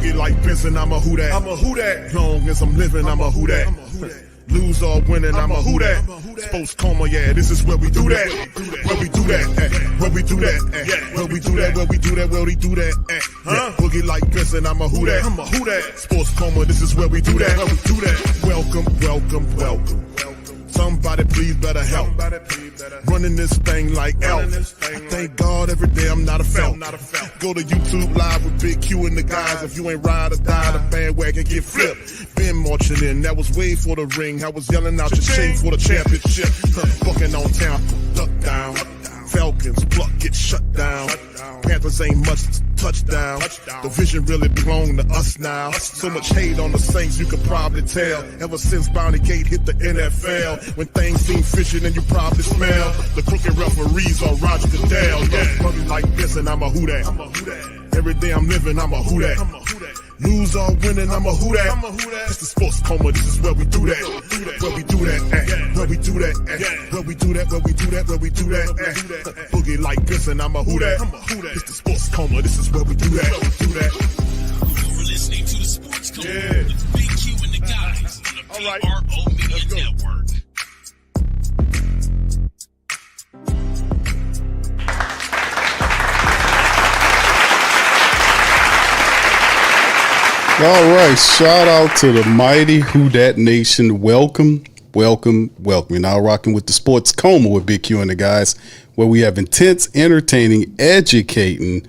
Boogie like Benson, I'm a who that. I'm a who that. Long as I'm living, I'm a who that. Lose or winning, I'm a who that. Sports Coma, yeah, this is where we do that. Where we do that, where we do that, where we do that, where we do that, where we do that. Boogie like Benson, I'm a who that. I'm a who that. Sports Coma, this is where we do that. Where we do that. Welcome, welcome, welcome. Somebody please better help. Running this thing like Elf. I thank God every day I'm not a felt. Go to YouTube Live with Big Q and the guys. If you ain't ride or die, the bandwagon get flipped. Been marching in, that was way for the ring. I was yelling out your shade for the championship. Bucking on town, duck down. Falcons, pluck, get shut down. Panthers ain't much touchdown. The vision really belong to us now. So much hate on the Saints, you could probably tell. Ever since Bounty Gate hit the NFL, when things seem fishy, then you probably smell the crooked referees or Roger Goodell. Yeah, running like this, and I'm a who that. Every day I'm living, I'm a who that. Lose or winning, I'm a who that. It's the Sports Coma, this is where we do that. Where we do that, where we do that, where we do that, where we do that, where we do that. Boogie like this, and I'm a who that. It's the Sports Coma, this is where we do that. You're listening to the Sports Coma with Big Q and the guys on the PRO Media Network. All right, shout out to the mighty Who Dat Nation. Welcome, welcome, welcome. You're now rocking with the Sports Coma with Big Q and the guys, where we have intense, entertaining, educating,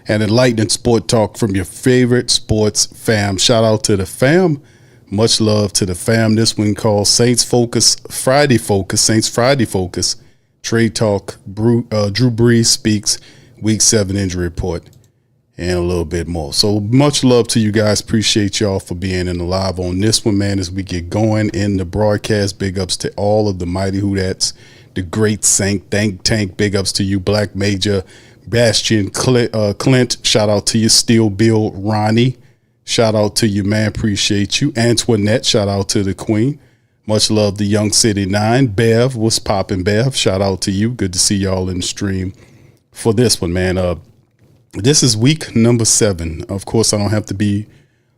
and enlightening sport talk from your favorite sports fam. Shout out to the fam. Much love to the fam. This one called Saints Focus, Friday Focus, Saints Friday Focus, Trade Talk, Drew Brees Speaks, Week 7 Injury Report, and a little bit more. So much love to you guys. Appreciate y'all for being in the live on this one, man, as we get going in the broadcast. Big ups to all of the mighty Who Dats, the great Saint Tank. Big ups to you, Black Major, Bastion, Clint. Shout out to you, Steel Bill, Ronnie. Shout out to you, man. Appreciate you. Antoinette, shout out to the Queen. Much love to Young City 9. Bev, what's poppin', Bev? Shout out to you. Good to see y'all in the stream for this one, man. This is week number 7. Of course, I don't have to be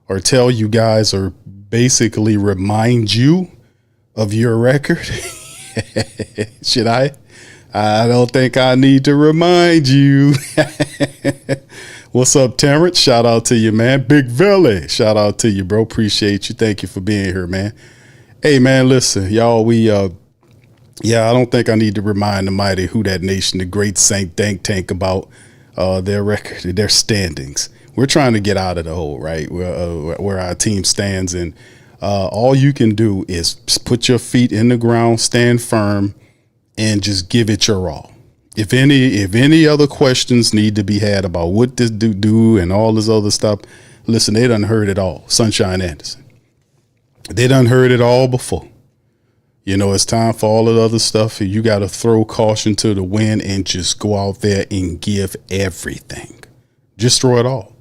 or tell you guys or basically remind you of your record. Should I? I don't think I need to remind you. What's up, Terrence? Shout out to you, man. Big Villy, shout out to you, bro. Appreciate you. Thank you for being here, man. Hey, man, listen, y'all, I don't think I need to remind the mighty Who Dat Nation, the great Saint Tank about their record, their standings. We're trying to get out of the hole, right? Where our team stands, and all you can do is put your feet in the ground, stand firm, and just give it your all. If any other questions need to be had about what this do and all this other stuff, listen, they done heard it all. Sunshine Anderson, they done heard it all before. You know, it's time for all of the other stuff. You got to throw caution to the wind and just go out there and give everything. Just throw it all.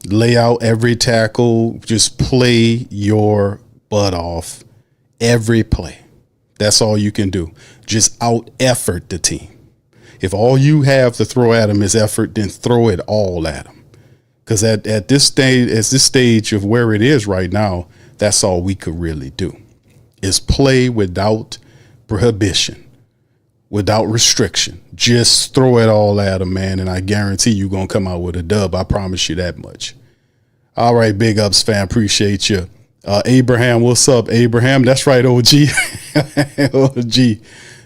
Lay out every tackle. Just play your butt off every play. That's all you can do. Just out effort the team. If all you have to throw at them is effort, then throw it all at them. Because at this stage of where it is right now, that's all we could really do. Is play without prohibition, without restriction. Just throw it all at them, man, and I guarantee you're going to come out with a dub. I promise you that much. All right, big ups, fam. Appreciate you. Abraham, what's up, Abraham? That's right, OG. OG.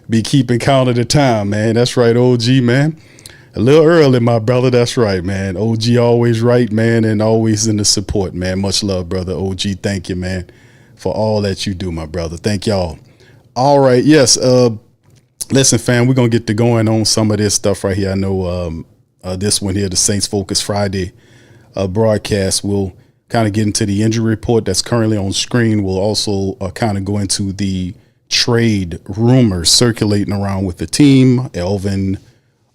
Be keeping count of the time, man. That's right, OG, man. A little early, my brother. That's right, man. OG always right, man, and always in the support, man. Much love, brother. OG, thank you, man, for all that you do, my brother. Thank y'all. All right. Yes. Listen, fam, we're going to get to going on some of this stuff right here. I know this one here, the Saints Focus Friday broadcast, will kind of get into the injury report that's currently on screen. We'll also kind of go into the trade rumors circulating around with the team. Alvin,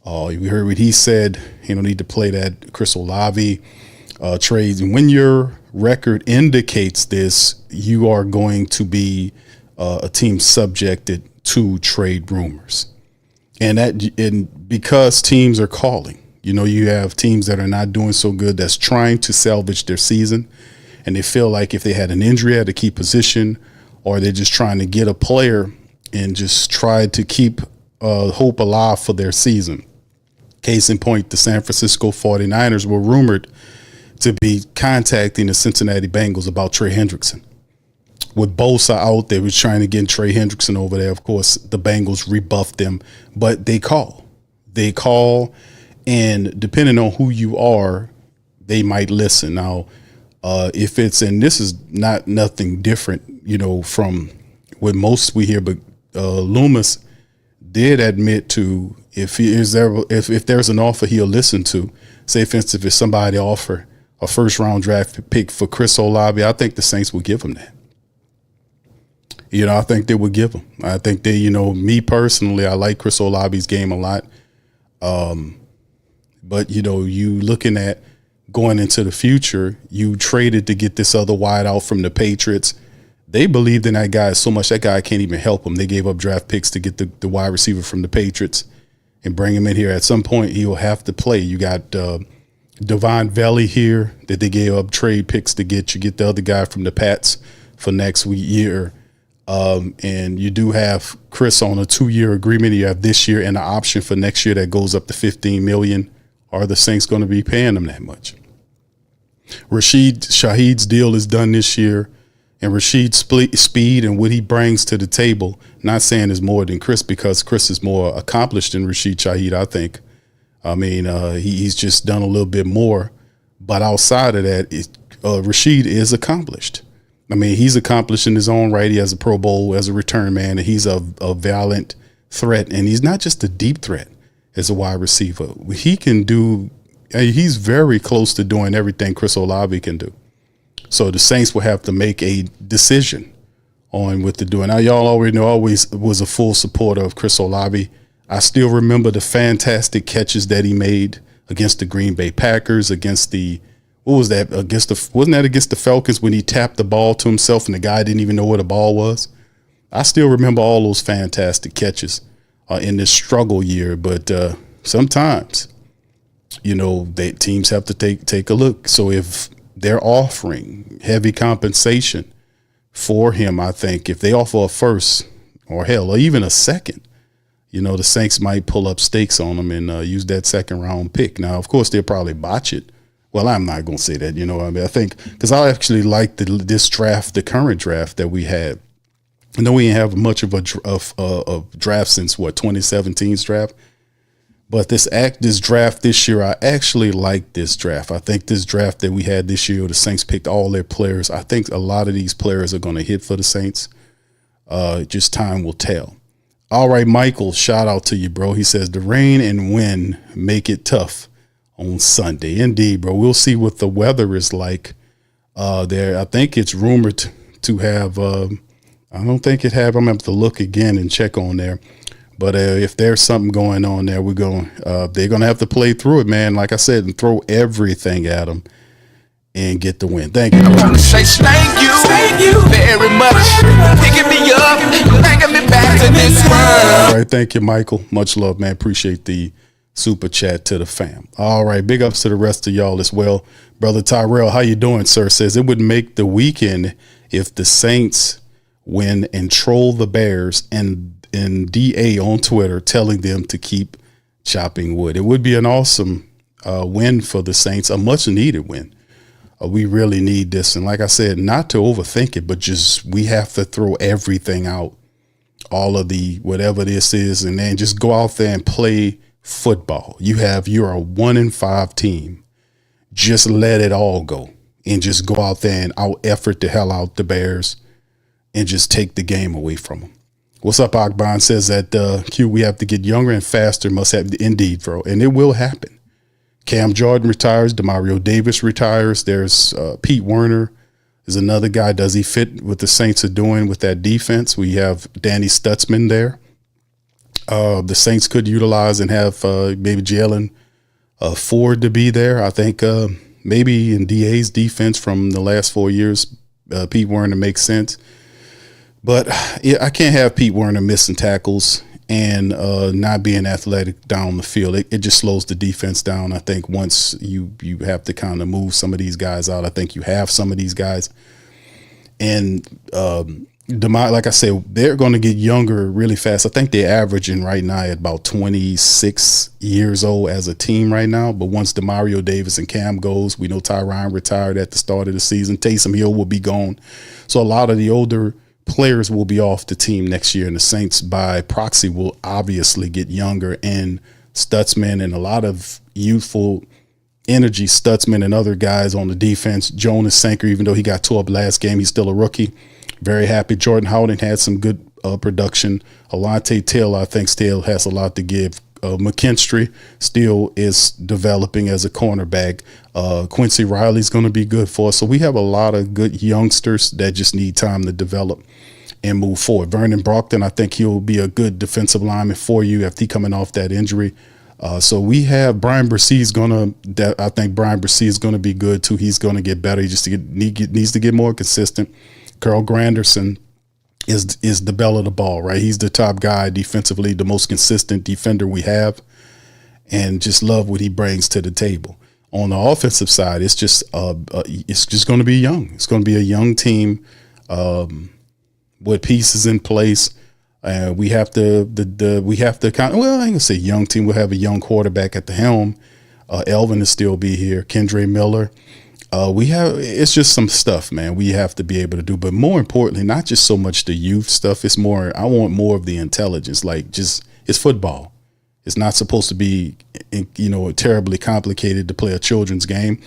we heard what he said. You don't need to play that Chris Olave trades. And when your record indicates this, you are going to be a team subjected to trade rumors. And because teams are calling, You know, you have teams that are not doing so good that's trying to salvage their season, and they feel like if they had an injury at a key position, or they're just trying to get a player and just try to keep hope alive for their season. Case in point, the San Francisco 49ers were rumored to be contacting the Cincinnati Bengals about Trey Hendrickson. With Bosa out, they were trying to get Trey Hendrickson over there. Of course, the Bengals rebuffed them, but they call. And depending on who you are, they might listen. Now, if it's, and this is nothing different, you know, from what most we hear, but Loomis did admit to if there's an offer he'll listen to. Say, for instance, if somebody offer a first-round draft pick for Chris Olave, I think the Saints will give him that. You know, I think they would give him. I think they, you know, me personally, I like Chris Olave's game a lot. But, you know, you looking at going into the future, you traded to get this other wideout from the Patriots. They believed in that guy so much that guy can't even help them. They gave up draft picks to get the wide receiver from the Patriots and bring him in here. At some point, he'll have to play. You got Devon Valley here that they gave up trade picks to get. You get the other guy from the Pats for next year. And you do have Chris on a 2-year agreement. You have this year and an option for next year that goes up to $15 million. Are the Saints going to be paying them that much? Rashid Shaheed's deal is done this year, and Rashid's speed and what he brings to the table, not saying is more than Chris, because Chris is more accomplished than Rashid Shaheed, I think. I mean, he's just done a little bit more. But outside of that, Rashid is accomplished. I mean, he's accomplished in his own right. He has a Pro Bowl as a return man, and he's a valiant threat. And he's not just a deep threat as a wide receiver. He can do – he's very close to doing everything Chris Olave can do. So the Saints will have to make a decision on what to do. And now y'all already know I always was a full supporter of Chris Olave. I still remember the fantastic catches that he made against the Green Bay Packers, against the – what was that? Wasn't that against the Falcons when he tapped the ball to himself and the guy didn't even know where the ball was? I still remember all those fantastic catches in this struggle year. But sometimes, you know, teams have to take a look. So if they're offering heavy compensation for him, I think if they offer a first or hell, or even a second, you know, the Saints might pull up stakes on them and use that second round pick. Now, of course, they'll probably botch it. Well, I'm not going to say that, you know. I mean, I think because I actually like this draft, the current draft that we had. I know we didn't have much of a draft since 2017's draft, but this draft this year, I actually like this draft. I think this draft that we had this year, the Saints picked all their players. I think a lot of these players are going to hit for the Saints. Just time will tell. All right, Michael, shout out to you, bro. He says the rain and wind make it tough on Sunday. Indeed, bro. We'll see what the weather is like there. I think it's rumored to have, I don't think it have, I'm going to have to look again and check on there. But if there's something going on there, they're going to have to play through it, man. Like I said, and throw everything at them and get the win. Thank you, bro. I want to say thank you very much. Picking me up, bringing me back to this world. All right. Thank you, Michael. Much love, man. Appreciate the super chat to the fam. All right, big ups to the rest of y'all as well. Brother Tyrell, how you doing, sir? Says it would make the weekend if the Saints win and troll the Bears and DA on Twitter telling them to keep chopping wood. It would be an awesome win for the Saints, a much needed win. We really need this. And like I said, not to overthink it, but just we have to throw everything out, all of the whatever this is, and then just go out there and play football. You're a 1-5 team. Just let it all go and just go out there and out effort the hell out the Bears and just take the game away from them. What's up, Akban? Says that Q, we have to get younger and faster. Must have indeed, bro, and it will happen. Cam Jordan retires. Demario Davis retires. There's Pete Werner is another guy. Does he fit what the Saints are doing with that defense? We have Danny Stutzman there. The Saints could utilize and have maybe Jalen Ford to be there. I think maybe in DA's defense from the last 4 years, Pete Werner makes sense. But yeah, I can't have Pete Werner missing tackles and not being athletic down the field. It just slows the defense down. I think once you have to kind of move some of these guys out, I think you have some of these guys. And like I said, they're going to get younger really fast. I think they're averaging right now at about 26 years old as a team right now. But once DeMario Davis and Cam goes, we know Tyron retired at the start of the season. Taysom Hill will be gone. So a lot of the older players will be off the team next year, and the Saints by proxy will obviously get younger, and Stutzman and a lot of youthful energy, Stutzman and other guys on the defense. Jonas Sanker, even though he got tore up last game, he's still a rookie. Very happy. Jordan Howden had some good production. Alante Taylor, I think, still has a lot to give. McKinstry still is developing as a cornerback. Quincy Riley's going to be good for us. So we have a lot of good youngsters that just need time to develop and move forward. Vernon Brockton, I think he'll be a good defensive lineman for you after he coming off that injury. So we have Brian Bresee I think Brian Bresee is going to be good too. He's going to get better. He just needs to get more consistent. Carl Granderson is the bell of the ball, right? He's the top guy defensively, the most consistent defender we have, and just love what he brings to the table. On the offensive side, it's just going to be young. It's going to be a young team with pieces in place. We have to kind of, well, I ain't gonna say young team. We'll have a young quarterback at the helm. Alvin will still be here. Kendre Miller. It's just some stuff, man, we have to be able to do. But more importantly, not just so much the youth stuff. It's more, I want more of the intelligence. Like, just, it's football. It's not supposed to be, terribly complicated to play a children's game.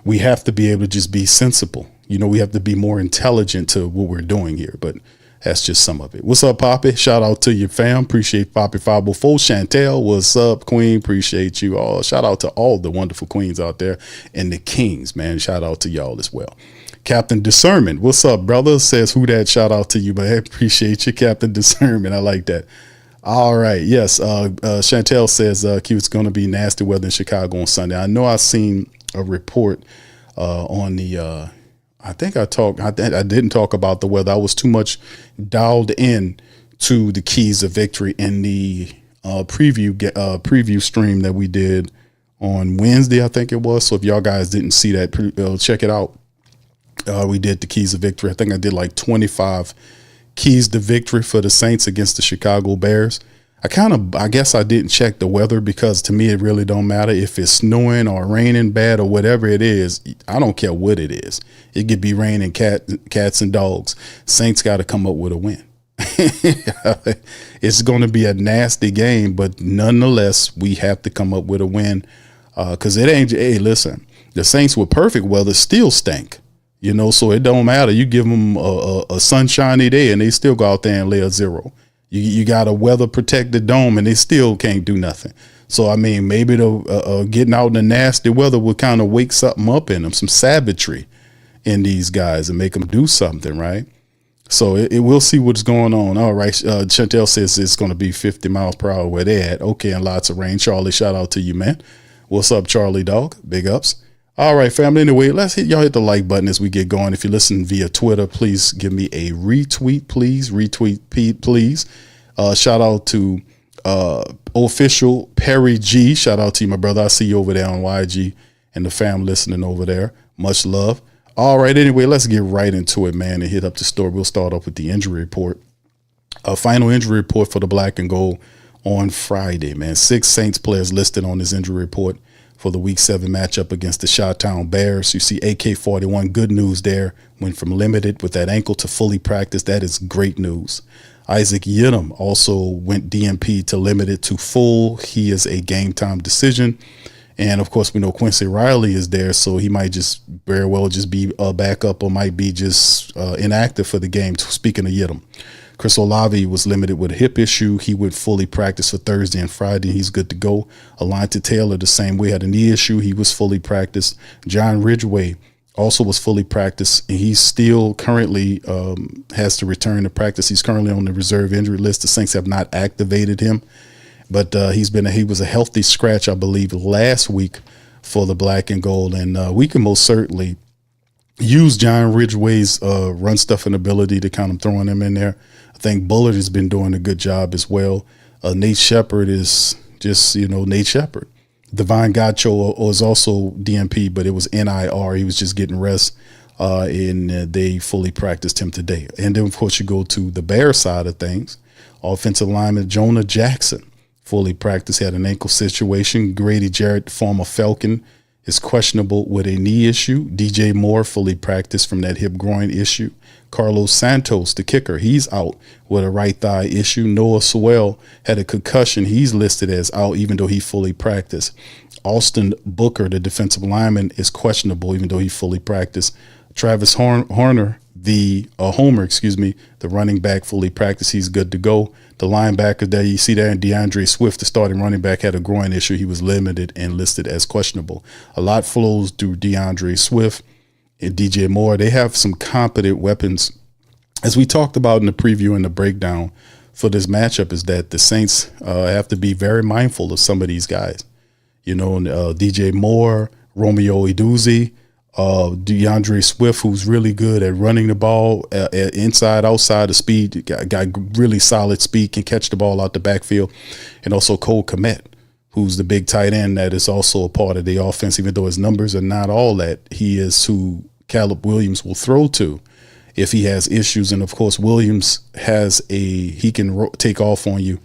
We have to be able to just be sensible. We have to be more intelligent to what we're doing here. But that's just some of it. What's up, Poppy? Shout out to your fam. Appreciate Poppy 504. Chantel, what's up, Queen? Appreciate you all. Shout out to all the wonderful queens out there and the kings, man. Shout out to y'all as well. Captain Discernment, what's up, brother? Says Who Dat. Shout out to you, man. I appreciate you, Captain Discernment. I like that. All right. Yes. Chantel says, Q, it's going to be nasty weather in Chicago on Sunday. I know I've seen a report on the I think I didn't talk about the weather. I was too dialed in to the keys of victory in the preview stream that we did on Wednesday, I think it was. So if y'all guys didn't see that, check it out. We did the keys of victory. I think I did like 25 keys to victory for the Saints against the Chicago Bears. I guess I didn't check the weather because to me, it really don't matter if it's snowing or raining bad or whatever it is. I don't care what it is. It could be raining cats and dogs. Saints got to come up with a win. It's going to be a nasty game, but nonetheless, we have to come up with a win because it ain't. Hey, listen, the Saints with perfect weather still stink. So it don't matter. You give them a sunshiny day and they still go out there and lay a 0. You got a weather protected dome and they still can't do nothing. So, I mean, maybe the getting out in the nasty weather will kind of wake something up in them, some savagery in these guys and make them do something, right? So we'll see what's going on. All right. Chantel says it's going to be 50 miles per hour where they're at. Okay. And lots of rain. Charlie, shout out to you, man. What's up, Charlie dog? Big ups. All right, family. Anyway, y'all hit the like button as we get going. If you listen via Twitter, please give me a retweet, please. Retweet, please. Shout out to official Perry G. Shout out to you, my brother. I see you over there on YG and the fam listening over there. Much love. All right. Anyway, let's get right into it, man, and hit up the story. We'll start off with the injury report. A final injury report for the Black and Gold on Friday, man. 6 Saints players listed on this injury report for the Week 7 matchup against the Chi-Town Bears. You see AK-41, good news there. Went from limited with that ankle to fully practiced. That is great news. Isaac Yiadom also went DNP to limited to full. He is a game time decision. And, of course, we know Quincy Riley is there, so he might just very well just be a backup or might be just inactive for the game, speaking of Yiadom. Chris Olave was limited with a hip issue. He would fully practice for Thursday and Friday. He's good to go. Alante Taylor, the same way, had a knee issue. He was fully practiced. John Ridgway also was fully practiced. And he still currently has to return to practice. He's currently on the reserve injury list. The Saints have not activated him. But he was a healthy scratch, I believe, last week for the Black and Gold. And we can most certainly use John Ridgway's run stuffing ability to kind of throwing him in there. I think Bullard has been doing a good job as well. Nate Shepard is just, Nate Shepard. Divine Gacho was also DNP, but it was NIR. He was just getting rest, and they fully practiced him today. And then, of course, you go to the Bears side of things. Offensive lineman Jonah Jackson fully practiced. He had an ankle situation. Grady Jarrett, former Falcon, is questionable with a knee issue. DJ Moore fully practiced from that hip groin issue. Carlos Santos, the kicker, he's out with a right thigh issue. Noah Sewell had a concussion. He's listed as out, even though he fully practiced. Austin Booker, the defensive lineman, is questionable, even though he fully practiced. Travis Homer, the running back, fully practiced. He's good to go. The linebacker there, you see there, and DeAndre Swift, the starting running back, had a groin issue. He was limited and listed as questionable. A lot flows through DeAndre Swift and DJ Moore. They have some competent weapons. As we talked about in the preview and the breakdown for this matchup, is that the Saints have to be very mindful of some of these guys. DJ Moore, Romeo Iduzzi, DeAndre Swift, who's really good at running the ball inside, outside of speed, got really solid speed, can catch the ball out the backfield. And also Cole Kmet, who's the big tight end that is also a part of the offense, even though his numbers are not all that. He is who Caleb Williams will throw to if he has issues. And of course, Williams he can take off on you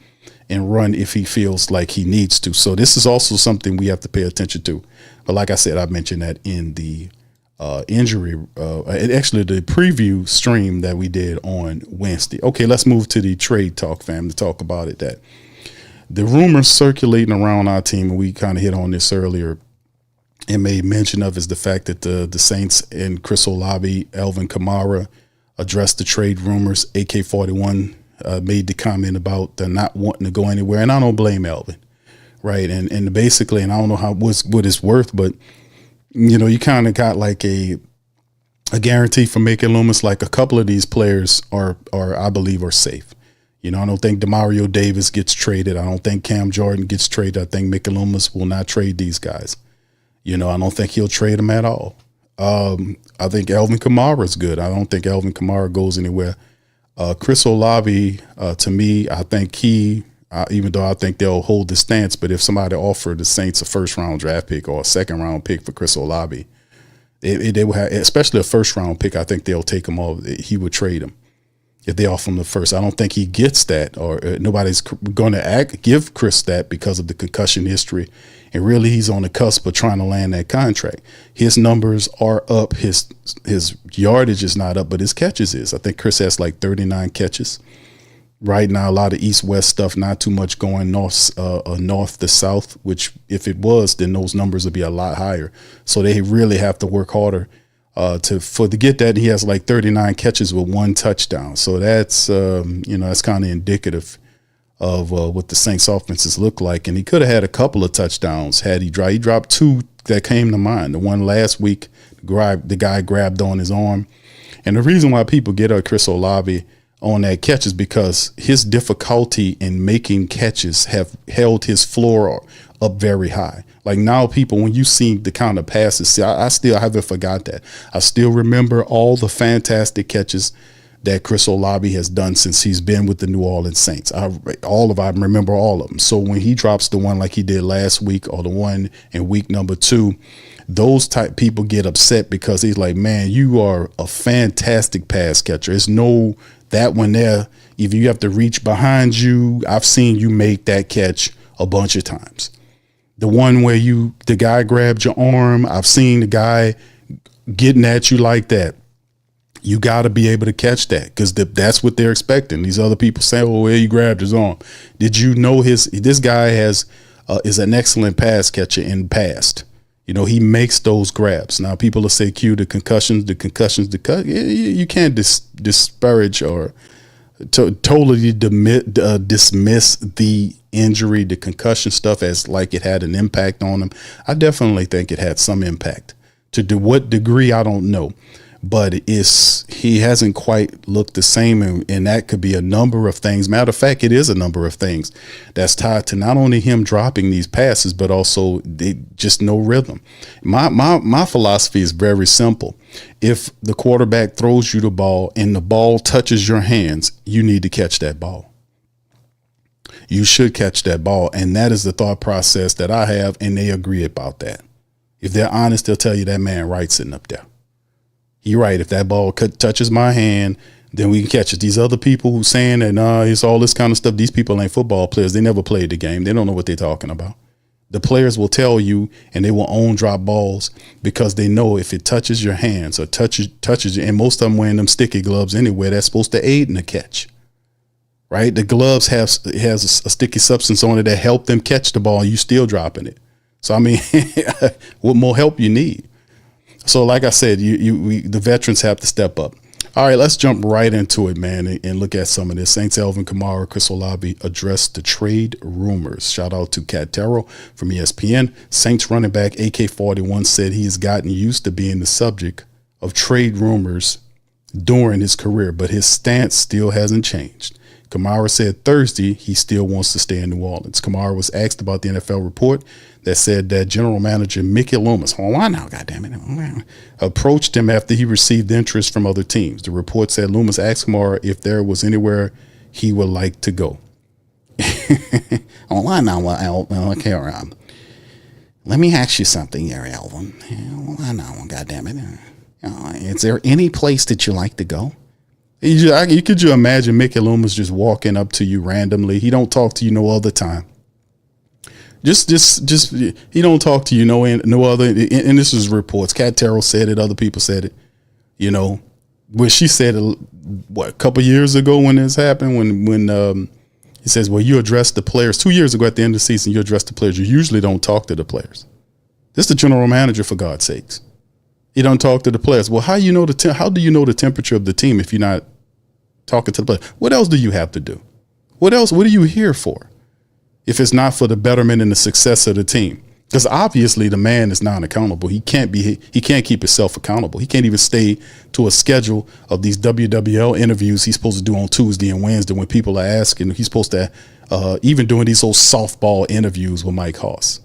and run if he feels like he needs to. So this is also something we have to pay attention to. But like I said, I mentioned that in the injury, actually the preview stream that we did on Wednesday. Okay, let's move to the trade talk, fam, to talk about it. That the rumors circulating around our team, and we kind of hit on this earlier and made mention of, is the fact that the Saints and Chris Olave, Alvin Kamara addressed the trade rumors. AK-41 made the comment about not wanting to go anywhere, and I don't blame Alvin, right? And basically, and I don't know what it's worth, but you kind of got like a guarantee from making Loomis. Like a couple of these players are I believe are safe. I don't think Demario Davis gets traded. I don't think Cam Jordan gets traded. I think Mickey Loomis will not trade these guys. I don't think he'll trade them at all. I think Alvin Kamara is good. I don't think Alvin Kamara goes anywhere. Chris Olave, to me, I think even though I think they'll hold the stance, but if somebody offered the Saints a first-round draft pick or a second-round pick for Chris Olave, they will have, especially a first-round pick, I think they'll take him off. He would trade him if they offer him the first. I don't think he gets that, or nobody's going to give Chris that because of the concussion history. And really, he's on the cusp of trying to land that contract. His numbers are up. His yardage is not up, but his catches is. I think Chris has like 39 catches. Right now, a lot of east-west stuff, not too much going north to south, which if it was, then those numbers would be a lot higher. So they really have to work harder to get that. He has like 39 catches with 1 touchdown. So that's, that's kind of indicative of what the Saints offenses look like. And he could have had a couple of touchdowns had he dropped 2 that came to mind. The one last week, the guy grabbed on his arm. And the reason why people get Chris Olave on that catch is because his difficulty in making catches have held his floor up very high. Like now people, when you see the kind of passes, see, I still haven't forgot that. I still remember all the fantastic catches that Chris Olave has done since he's been with the New Orleans Saints. I remember all of them. So when he drops the one like he did last week or the one in week number 2, those type people get upset because he's like, man, you are a fantastic pass catcher. It's no that one there. If you have to reach behind you, I've seen you make that catch a bunch of times. The one where the guy grabbed your arm, I've seen the guy getting at you like that. You got to be able to catch that because that's what they're expecting. These other people say, "Oh, well, he grabbed his arm." Did you know this guy is an excellent pass catcher in the past? He makes those grabs. Now, people will say, "Q, the concussions." You can't disparage or totally dismiss the injury, the concussion stuff as like it had an impact on him. I definitely think it had some impact. To what degree, I don't know. But he hasn't quite looked the same, and that could be a number of things. Matter of fact, it is a number of things that's tied to not only him dropping these passes, but also just no rhythm. My philosophy is very simple. If the quarterback throws you the ball and the ball touches your hands, you need to catch that ball. you should catch that ball. And that is the thought process that I have, and they agree about that. If they're honest, they'll tell you that man right sitting up there. You're right. If that ball touches my hand, then we can catch it. These other people who saying that, nah, it's all this kind of stuff. These people ain't football players. They never played the game. They don't know what they're talking about. The players will tell you, and they will own drop balls because they know if it touches your hands or touches you, and most of them wearing them sticky gloves anyway, that's supposed to aid in the catch, right? The gloves has a sticky substance on it that help them catch the ball. You still dropping it. So, I mean, what more help you need? So, like I said, the veterans have to step up. All right, let's jump right into it, man, and look at some of this. Saints Alvin Kamara, Chris Olave addressed the trade rumors. Shout out to Cat Terrell from ESPN. Saints running back AK-41 said he has gotten used to being the subject of trade rumors during his career, but his stance still hasn't changed. Kamara said Thursday he still wants to stay in New Orleans. Kamara was asked about the NFL report that said that general manager Mickey Loomis, approached him after he received interest from other teams. The report said Loomis asked Kamara if there was anywhere he would like to go. Let me ask you something here, Alvin. Is there any place that you like to go? Could you imagine Mickey Loomis just walking up to you randomly? He don't talk to you no other time. Just he don't talk to you no other. And this is reports. Cat Terrell said it. Other people said it. You know, when she said it, a couple years ago when this happened, when he says, well, you addressed the players 2 years ago at the end of the season. You addressed the players. You usually don't talk to the players. This is the general manager, for God's sakes. You don't talk to the players. Well, how do you know the temperature of the team if you're not talking to the players? What else do you have to do? What else? What are you here for? If it's not for the betterment and the success of the team, because obviously the man is non-accountable. He can't keep himself accountable. He can't even stay to a schedule of these WWL interviews he's supposed to do on Tuesday and Wednesday when people are asking. He's supposed to even doing these old softball interviews with Mike Hoss.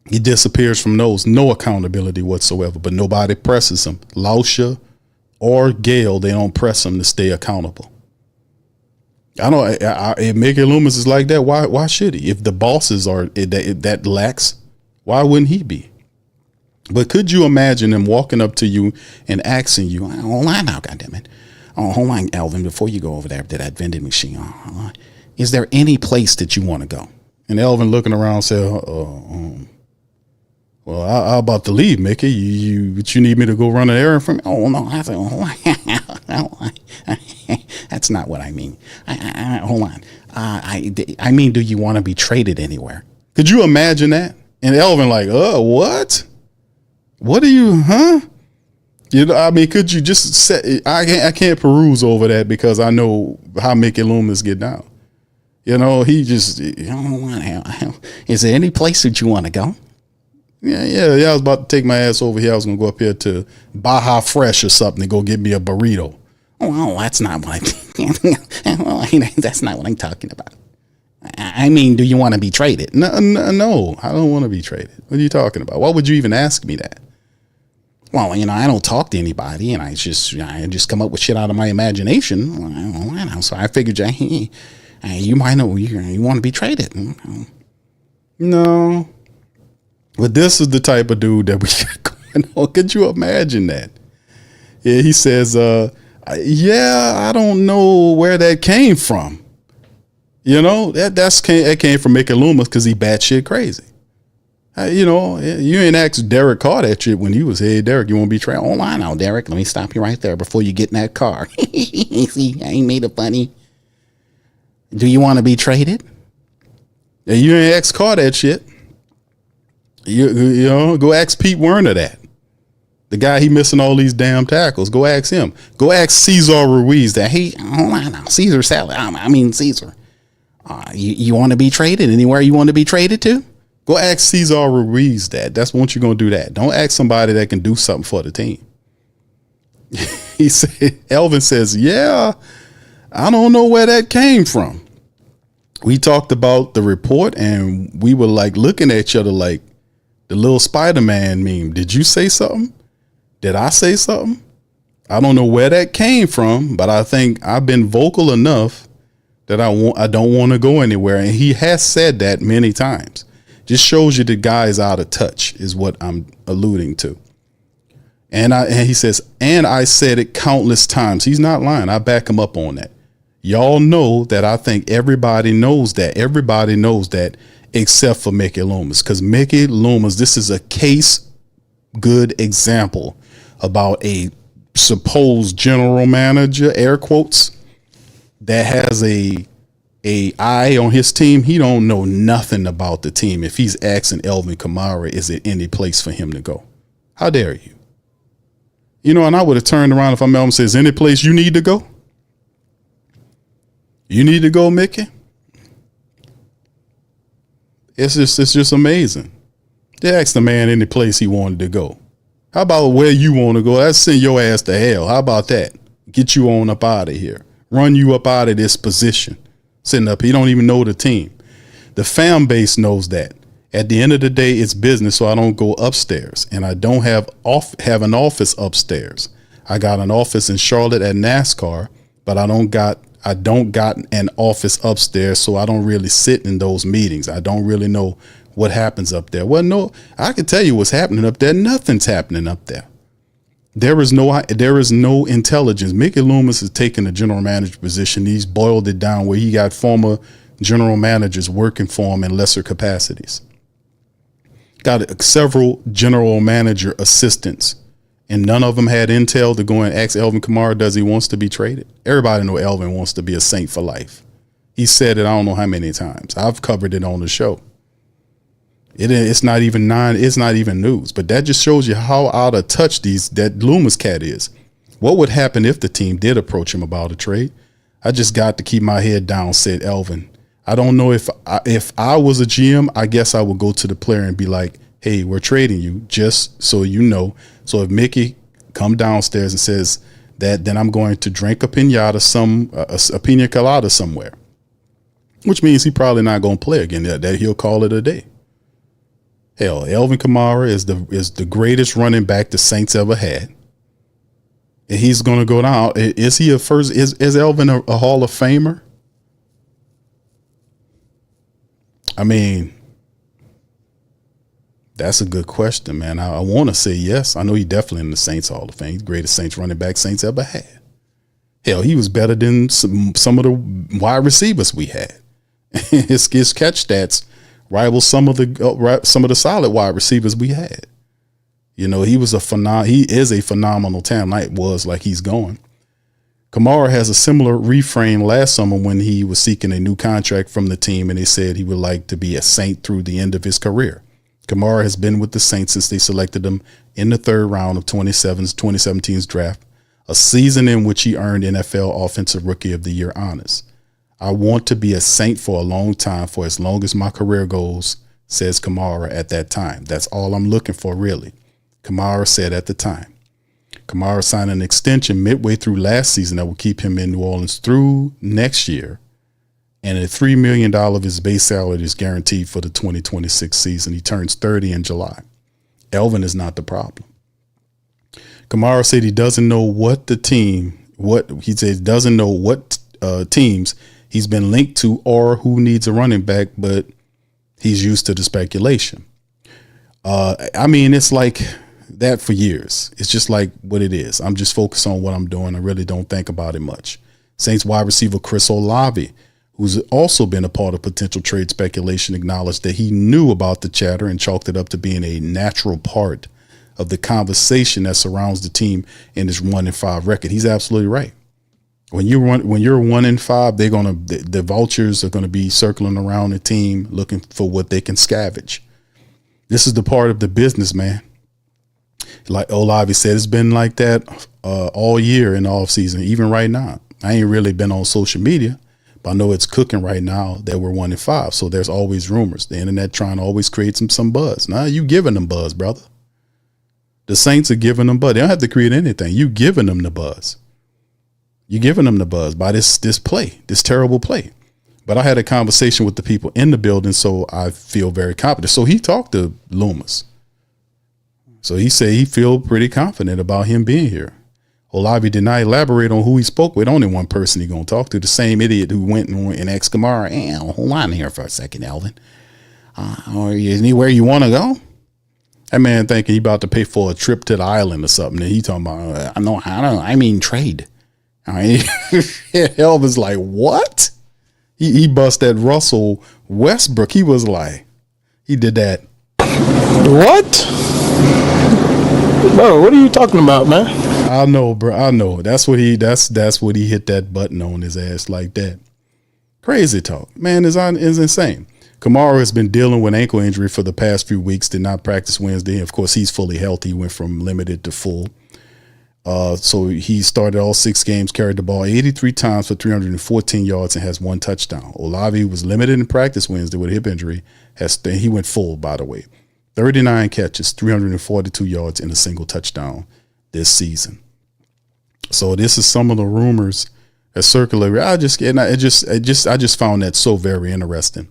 He disappears from those, no accountability whatsoever, but nobody presses him. Lauscher or Gale, they don't press him to stay accountable. If Mickey Loomis is like that, why should he? If the bosses are that lax, why wouldn't he be? But could you imagine him walking up to you and asking you, hold on now, goddammit. Oh, hold on, Alvin, before you go over there to that vending machine, is there any place that you want to go? And Alvin looking around said, well, I'm about to leave, Mickey. You need me to go run an errand for me? Oh, no. I said, that's not what I mean. Hold on. I mean, do you want to be traded anywhere? Could you imagine that? And Alvin like, what? What are you, huh? You know, I mean, could you just say, I can't peruse over that because I know how Mickey Loomis get down. You know, he just, is there any place that you want to go? Yeah. I was about to take my ass over here. I was going to go up here to Baja Fresh or something and go get me a burrito. Oh, that's not what that's not what I'm talking about. I mean, do you want to be traded? No, I don't want to be traded. What are you talking about? Why would you even ask me that? Well, you know, I don't talk to anybody, and I just come up with shit out of my imagination. So I figured, you might know you want to be traded. No. But this is the type of dude that we got going on. Could you imagine that? Yeah, he says, I don't know where that came from. You know, that came from Mickey Loomis because he batshit crazy. You know, you ain't asked Derek Carr that shit when he was here. Hey, Derek, you want to be traded? Hold on now, Derek. Let me stop you right there before you get in that car. See, I ain't made it funny. Do you want to be traded? Yeah, you ain't asked Carr that shit. You know, go ask Pete Werner that. The guy he missing all these damn tackles. Go ask him. Go ask Cesar Ruiz that. Hey, hold on now. Caesar Salad. I mean Caesar. You want to be traded? Anywhere you want to be traded to? Go ask Cesar Ruiz that. That's once you're going to do that. Don't ask somebody that can do something for the team. He said, Elvin says, yeah, I don't know where that came from. We talked about the report and we were like looking at each other like the little Spider-Man meme. Did you say something? Did I say something? I don't know where that came from, but I think I've been vocal enough that I don't want to go anywhere. And he has said that many times. Just shows you the guy is out of touch is what I'm alluding to. And he says, and I said it countless times. He's not lying. I back him up on that. Y'all know that I think everybody knows that. Everybody knows that except for Mickey Loomis. Because Mickey Loomis, this is a case good example about a supposed general manager, air quotes, that has a eye on his team. He don't know nothing about the team. If he's asking Alvin Kamara, is it any place for him to go? How dare you? You know, and I would have turned around if I'm Elvin and says, any place you need to go? You need to go, Mickey? It's just amazing. They asked the man any place he wanted to go. How about where you want to go? Let's send your ass to hell. How about that? Get you on up out of here. Run you up out of this position. Sitting up, he don't even know the team. The fan base knows that. At the end of the day, it's business, so I don't go upstairs, and I don't have an office upstairs. I got an office in Charlotte at NASCAR, but I don't got an office upstairs, so I don't really sit in those meetings. I don't really know what happens up there. Well, no, I can tell you what's happening up there. Nothing's happening up there. There is no intelligence. Mickey Loomis is taking the general manager position. He's boiled it down where he got former general managers working for him in lesser capacities. Got several general manager assistants, and none of them had intel to go and ask Alvin Kamara, does he wants to be traded? Everybody know Alvin wants to be a Saint for life. He said it I don't know how many times. I've covered it on the show. It's not even news, but that just shows you how out of touch that Loomis cat is. What would happen if the team did approach him about a trade? I just got to keep my head down, said Alvin. I don't know if I was a GM, I guess I would go to the player and be like, hey, we're trading you, just so you know. So if Mickey come downstairs and says that, then I'm going to drink a pina colada somewhere, which means he probably not going to play again. That he'll call it a day. Hell, Alvin Kamara is the greatest running back the Saints ever had. And he's going to go down. Is he is Alvin a Hall of Famer? I mean, that's a good question, man. I want to say yes. I know he's definitely in the Saints Hall of Fame. He's the greatest Saints running back Saints ever had. Hell, he was better than some of the wide receivers we had. His catch stats rival some of the solid wide receivers we had. You know, he is a phenomenal talent. Like he's going. Kamara has a similar reframe last summer when he was seeking a new contract from the team, and he said he would like to be a Saint through the end of his career. Kamara has been with the Saints since they selected him in the third round of 2017's draft, a season in which he earned NFL Offensive Rookie of the Year honors. I want to be a Saint for a long time, for as long as my career goes, says Kamara at that time. That's all I'm looking for, really. Kamara said at the time. Kamara signed an extension midway through last season that will keep him in New Orleans through next year. And $3 million of his base salary is guaranteed for the 2026 season. He turns 30 in July. Alvin is not the problem. Kamara said he doesn't know what teams he's been linked to or who needs a running back, but he's used to the speculation. I mean, it's like that for years. It's just like what it is. I'm just focused on what I'm doing. I really don't think about it much. Saints wide receiver Chris Olave, who's also been a part of potential trade speculation, acknowledged that he knew about the chatter and chalked it up to being a natural part of the conversation that surrounds the team in his 1-5 record. He's absolutely right. When you're 1-5, the vultures are gonna be circling around the team looking for what they can scavenge. This is the part of the business, man. Like Olave said, it's been like that all year in the offseason, even right now. I ain't really been on social media, but I know it's cooking right now that we're 1-5. So there's always rumors. The internet trying to always create some buzz. Now you giving them buzz, brother. The Saints are giving them buzz. They don't have to create anything. You giving them the buzz. You're giving them the buzz by this play, this terrible play. But I had a conversation with the people in the building, so I feel very confident. So he talked to Loomis. So he said he feel pretty confident about him being here. Olave did not elaborate on who he spoke with. Only one person he going to talk to, the same idiot who went and asked Kamara, hey, hold on here for a second, Alvin. Or anywhere you want to go? That man thinking he about to pay for a trip to the island or something. And he talking about, I mean trade. Elvis like, what? He bust that Russell Westbrook. He was like, he did that. What? Bro, what are you talking about, man? I know, bro. I know. That's what he hit that button on his ass like that. Crazy talk. Man, is insane. Kamara has been dealing with ankle injury for the past few weeks, did not practice Wednesday. Of course, he's fully healthy, went from limited to full. So he started all 6 games, carried the ball 83 times for 314 yards and has 1 touchdown. Olave was limited in practice Wednesday with a hip injury. He went full, by the way. 39 catches, 342 yards, and a single touchdown this season. So this is some of the rumors that circulate. I just found that so very interesting.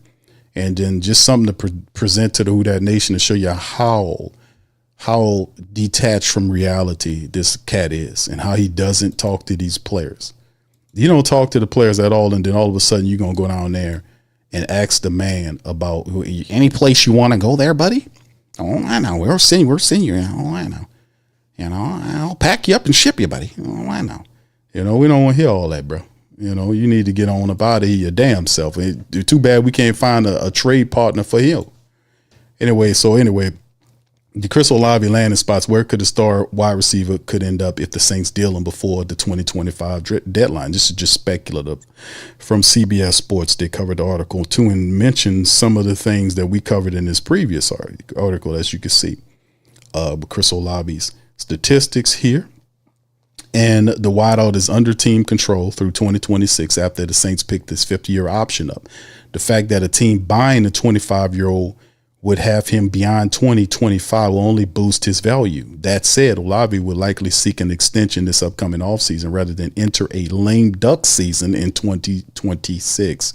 And then just something to present to the Who Dat Nation to show you how detached from reality this cat is and how he doesn't talk to these players. You don't talk to the players at all, and then all of a sudden you're going to go down there and ask the man about any place you want to go there, buddy. Oh, I know. We're seeing you. Oh, I know. I'll pack you up and ship you, buddy. Oh, I know. We don't want to hear all that, bro. You need to get on up out of here your damn self. It's too bad we can't find a trade partner for him. Anyway, the Chris Olave landing spots, where could a star wide receiver could end up if the Saints deal him before the 2025 deadline? This is just speculative. From CBS Sports, they covered the article too and mentioned some of the things that we covered in this previous article, as you can see. Chris Olave's statistics here. And the wideout is under team control through 2026 after the Saints picked this 50-year option up. The fact that a team buying the 25-year-old would have him beyond 2025 will only boost his value. That said, Olave would likely seek an extension this upcoming offseason rather than enter a lame duck season in 2026.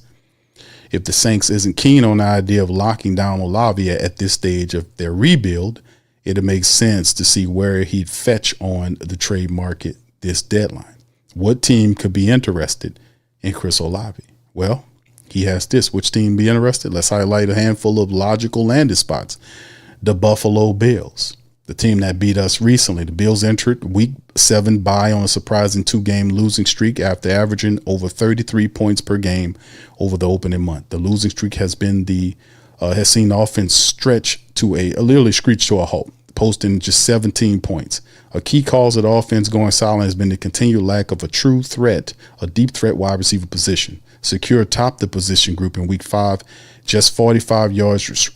If the Saints isn't keen on the idea of locking down Olave at this stage of their rebuild, it makes sense to see where he'd fetch on the trade market this deadline. What team could be interested in Chris Olave? Well, he has this. Which team be interested? Let's highlight a handful of logical landing spots. The Buffalo Bills, the team that beat us recently. The Bills entered week 7 bye on a surprising 2-game losing streak after averaging over 33 points per game over the opening month. The losing streak has seen the offense stretch to literally screech to a halt, posting just 17 points. A key cause of the offense going silent has been the continued lack of a true threat, a deep threat wide receiver position. Secure topped the position group in week 5, just 45 yards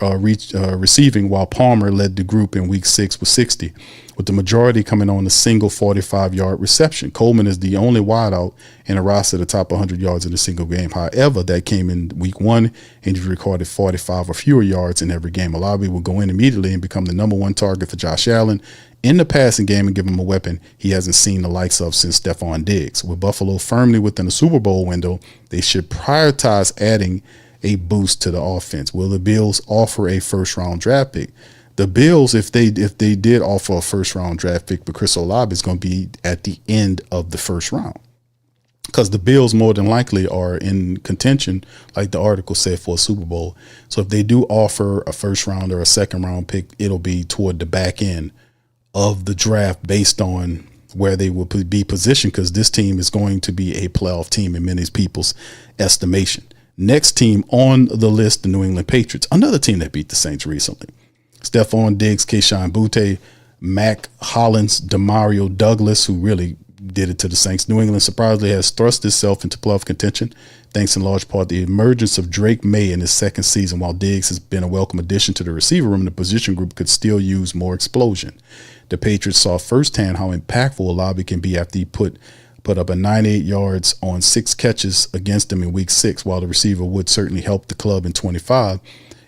receiving, while Palmer led the group in week 6 with 60, with the majority coming on a single 45-yard reception. Coleman is the only wideout in a roster to top 100 yards in a single game. However, that came in week 1, and he recorded 45 or fewer yards in every game. Olave will go in immediately and become the number 1 target for Josh Allen in the passing game and give him a weapon he hasn't seen the likes of since Stephon Diggs. With Buffalo firmly within the Super Bowl window, they should prioritize adding a boost to the offense. Will the Bills offer a first-round draft pick? The Bills, if they did offer a first-round draft pick, but Chris Olave is going to be at the end of the first round, because the Bills more than likely are in contention, like the article said, for a Super Bowl. So if they do offer a first-round or a second-round pick, it'll be toward the back end of the draft based on where they will be positioned, because this team is going to be a playoff team in many people's estimation. Next team on the list, the New England Patriots, another team that beat the Saints recently. Stephon Diggs, Keyshawn Butte, Mac Hollins, Demario Douglas, who really did it to the Saints. New England surprisingly has thrust itself into playoff contention, thanks in large part to the emergence of Drake May in his second season. While Diggs has been a welcome addition to the receiver room, the position group could still use more explosion. The Patriots saw firsthand how impactful Olave can be after he put up a 98 yards on 6 catches against them in week 6. While the receiver would certainly help the club in 25,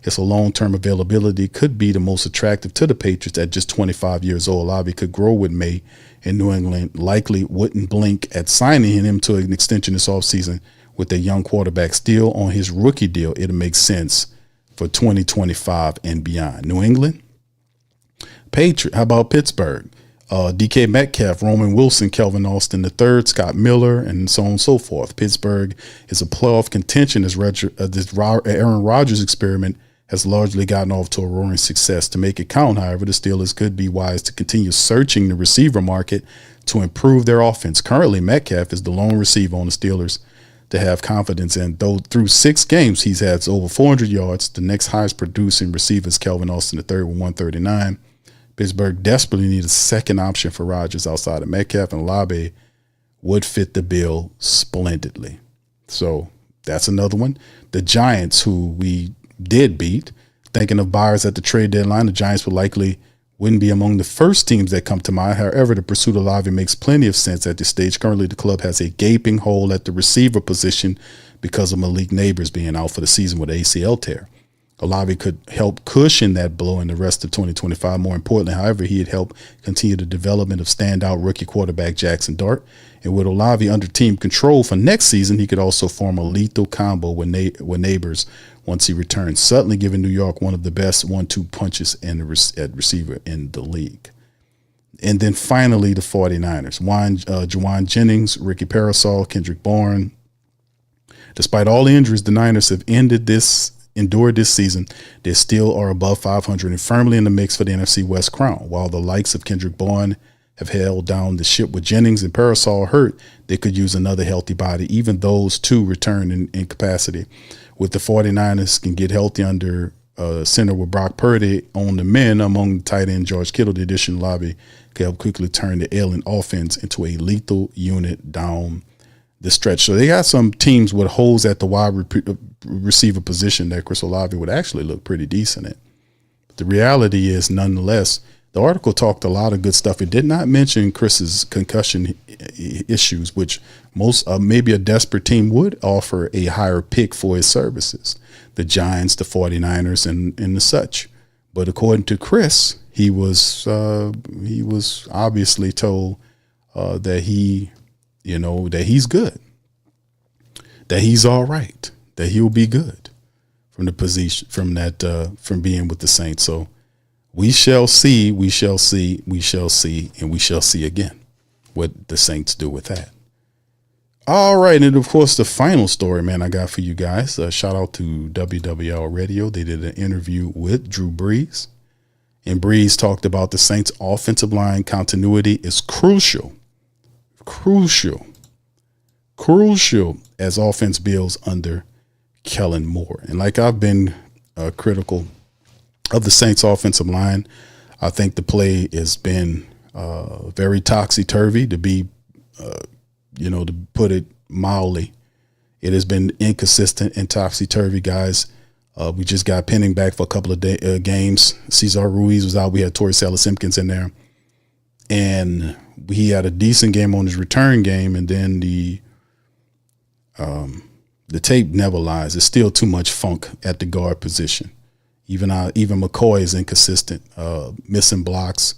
his long-term availability could be the most attractive to the Patriots at just 25 years old. Olave could grow with May, and New England likely wouldn't blink at signing him to an extension this offseason. With a young quarterback still on his rookie deal, it makes sense for 2025 and beyond. New England? How about Pittsburgh? DK Metcalf, Roman Wilson, Kelvin Austin III, Scott Miller, and so on and so forth. Pittsburgh is a playoff contention as this Aaron Rodgers experiment has largely gotten off to a roaring success. To make it count, however, the Steelers could be wise to continue searching the receiver market to improve their offense. Currently, Metcalf is the lone receiver on the Steelers to have confidence in. Though through 6 games, he's had over 400 yards. The next highest producing receiver is Kelvin Austin III with 139. Pittsburgh desperately needs a second option for Rodgers outside of Metcalf, and Olave would fit the bill splendidly. So that's another one. The Giants, who we did beat, thinking of buyers at the trade deadline, the Giants wouldn't be among the first teams that come to mind. However, the pursuit of Olave makes plenty of sense at this stage. Currently, the club has a gaping hole at the receiver position because of Malik Neighbors being out for the season with an ACL tear. Olave could help cushion that blow in the rest of 2025. More importantly, however, he'd help continue the development of standout rookie quarterback Jackson Dart. And with Olave under team control for next season, he could also form a lethal combo with Neighbors once he returns, suddenly giving New York one of the best 1-2 punches at receiver in the league. And then finally, the 49ers. Juwan Jennings, Ricky Parasol, Kendrick Bourne. Despite all the injuries the Niners have endured this season, they still are above 500 and firmly in the mix for the NFC West crown. While the likes of Kendrick Bourne have held down the ship with Jennings and Parasol hurt, they could use another healthy body. Even those two return in capacity. With the 49ers can get healthy under center with Brock Purdy on the men, among the tight end George Kittle, the addition of Lobby can help quickly turn the ailing offense into a lethal unit down the stretch. So they got some teams with holes at the wide receiver position that Chris Olave would actually look pretty decent at. But the reality is, nonetheless, the article talked a lot of good stuff. It did not mention Chris's concussion issues, which maybe a desperate team would offer a higher pick for his services. The Giants, the 49ers, and the such. But according to Chris, he was obviously told that that he's good, that he's all right, that he'll be good from the position from being with the Saints. So we shall see, and we shall see again what the Saints do with that. All right, and of course, the final story, man, I got for you guys. Shout out to WWL Radio. They did an interview with Drew Brees, and Brees talked about the Saints' offensive line continuity is crucial as offense builds under Kellen Moore. And like I've been critical of the Saints offensive line, I think the play has been very topsy-turvy, to put it mildly. It has been inconsistent and topsy-turvy, guys. We just got Penning back for a couple of games. Cesar Ruiz was out. We had Torrey Simpkins in there. And he had a decent game on his return game, and then the tape never lies. There's still too much funk at the guard position. Even McCoy is inconsistent, missing blocks,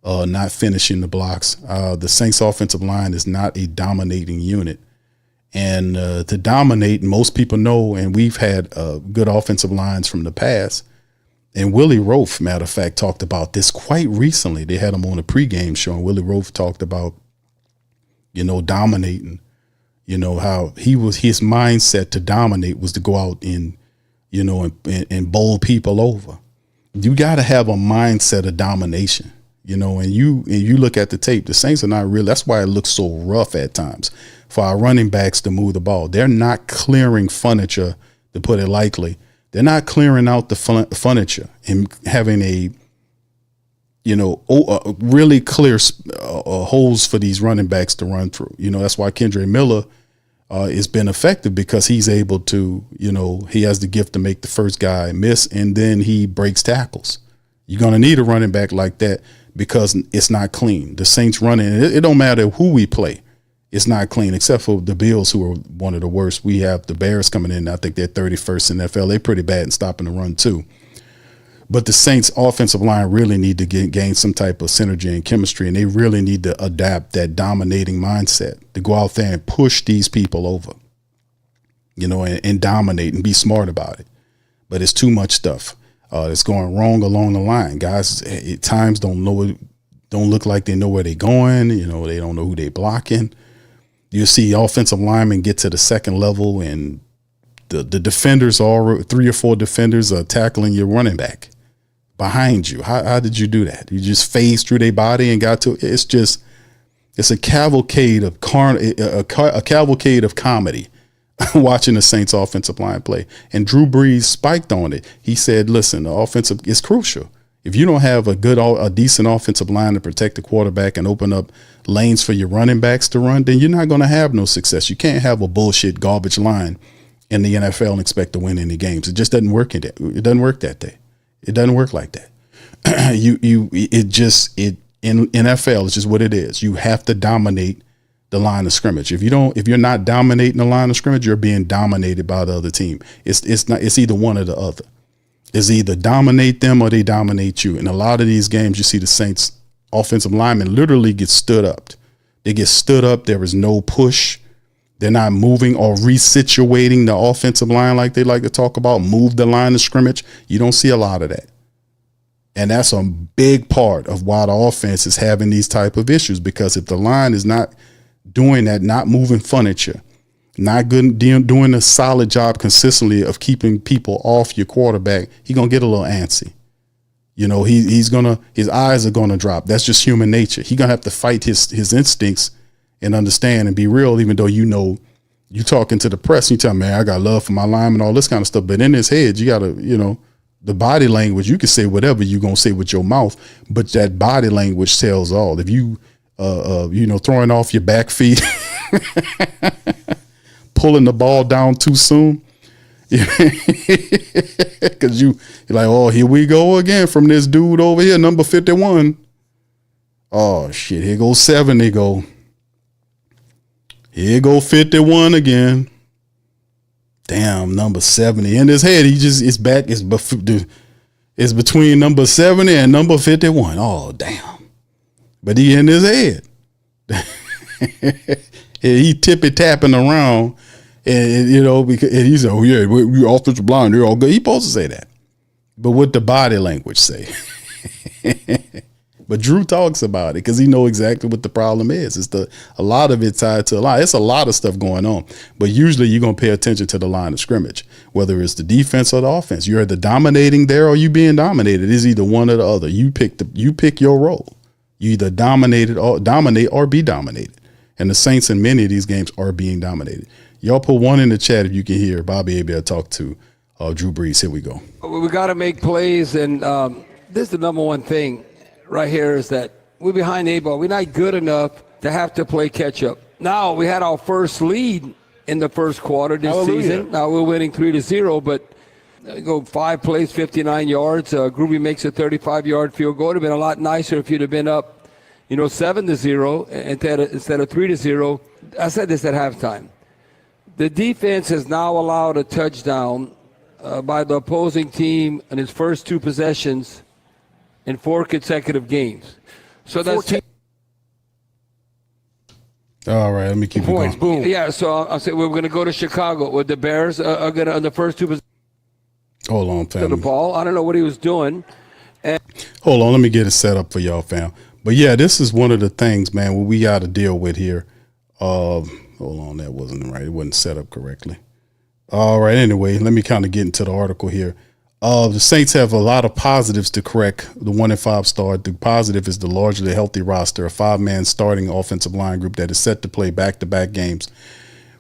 not finishing the blocks. The Saints offensive line is not a dominating unit. And to dominate, most people know, and we've had good offensive lines from the past. And Willie Roaf, matter of fact, talked about this quite recently. They had him on a pregame show, and Willie Roaf talked about, dominating, how his mindset to dominate was to go out and bowl people over. You got to have a mindset of domination, and you look at the tape, the Saints are not really, that's why it looks so rough at times for our running backs to move the ball. They're not clearing furniture, to put it lightly. They're not clearing out the furniture and having a really clear holes for these running backs to run through. That's why Kendre Miller has been effective, because he's able to, he has the gift to make the first guy miss, and then he breaks tackles. You're going to need a running back like that because it's not clean. The Saints running, it don't matter who we play. It's not clean, except for the Bills, who are one of the worst. We have the Bears coming in. I think they're 31st in the NFL. They're pretty bad in stopping the run, too. But the Saints offensive line really need to gain some type of synergy and chemistry, and they really need to adapt that dominating mindset to go out there and push these people over, and dominate and be smart about it. But it's too much stuff that's going wrong along the line. Guys at times don't know don't look like they know where they're going. You know, they don't know who they're blocking. You see offensive linemen get to the second level, and the defenders, all 3 or 4 defenders, are tackling your running back behind you. How did you do that? You just phased through their body and got to it. It's a cavalcade of a cavalcade of comedy watching the Saints offensive line play. And Drew Brees spiked on it. He said, listen, the offensive is crucial. If you don't have a decent offensive line to protect the quarterback and open up lanes for your running backs to run, then you're not going to have no success. You can't have a bullshit garbage line in the NFL and expect to win any games. It just doesn't work. It doesn't work that day. It doesn't work like that. In NFL, it's just what it is. You have to dominate the line of scrimmage. If you're not dominating the line of scrimmage, you're being dominated by the other team. It's either one or the other. It's either dominate them or they dominate you. In a lot of these games, you see the Saints offensive linemen literally get stood up. They get stood up. There is no push. They're not moving or resituating the offensive line like they like to talk about. Move the line of scrimmage. You don't see a lot of that. And that's a big part of why the offense is having these type of issues, because if the line is not doing that, not moving furniture, not good, doing a solid job consistently of keeping people off your quarterback, he's going to get a little antsy. You know, his eyes are going to drop. That's just human nature. He's going to have to fight his instincts and understand and be real, even though, you know, you talking to the press and you tell me, man, I got love for my lineman, all this kind of stuff. But in his head, you got to, you know, the body language, you can say whatever you're going to say with your mouth, but that body language tells all. If you, throwing off your back feet, pulling the ball down too soon, because you're like, oh, here we go again from this dude over here, number 51. Oh, shit, here goes 7. Here go 51 again. Damn, number 70 in his head. It's back. It's between number 70 and number 51. Oh, damn. But he in his head. He tippy tapping around, and you know, because he's oh yeah, we offensive line, they're all good. He supposed to say that, but what the body language say? But Drew talks about it because he know exactly what the problem is. A lot of it tied to a lot. It's a lot of stuff going on, but usually you're gonna pay attention to the line of scrimmage, whether it's the defense or the offense. You're either dominating there or you being dominated. It's either one or the other. You pick your role. You either dominate or be dominated. And the Saints in many of these games are being dominated. Y'all put one in the chat if you can hear Bobby able to talk to Drew Brees. Here we go. We got to make plays, and this is the number one thing right here is that we're behind the 8 ball. We're not good enough to have to play catch up. Now, we had our first lead in the first quarter this season. Now we're winning 3-0, but go 5 plays, 59 yards. Groovy makes a 35-yard field goal. It would have been a lot nicer if you'd have been up, 7-0 instead of 3-0. I said this at halftime. The defense has now allowed a touchdown by the opposing team in its first 2 possessions in 4 consecutive games. So that's all right. Let me keep points. it going. Boom. Yeah. So I'll say we're going to go to Chicago with the Bears are going to on the first 2 possessions. Hold on, fam. The ball. I don't know what he was doing. Hold on. Let me get it set up for y'all, fam. But yeah, this is one of the things, man, what we got to deal with here. Hold on, that wasn't right. It wasn't set up correctly. All right. Anyway, let me kind of get into the article here. The Saints have a lot of positives to correct the 1-5 start. The positive is the largely healthy roster, a 5-man starting offensive line group that is set to play back-to-back games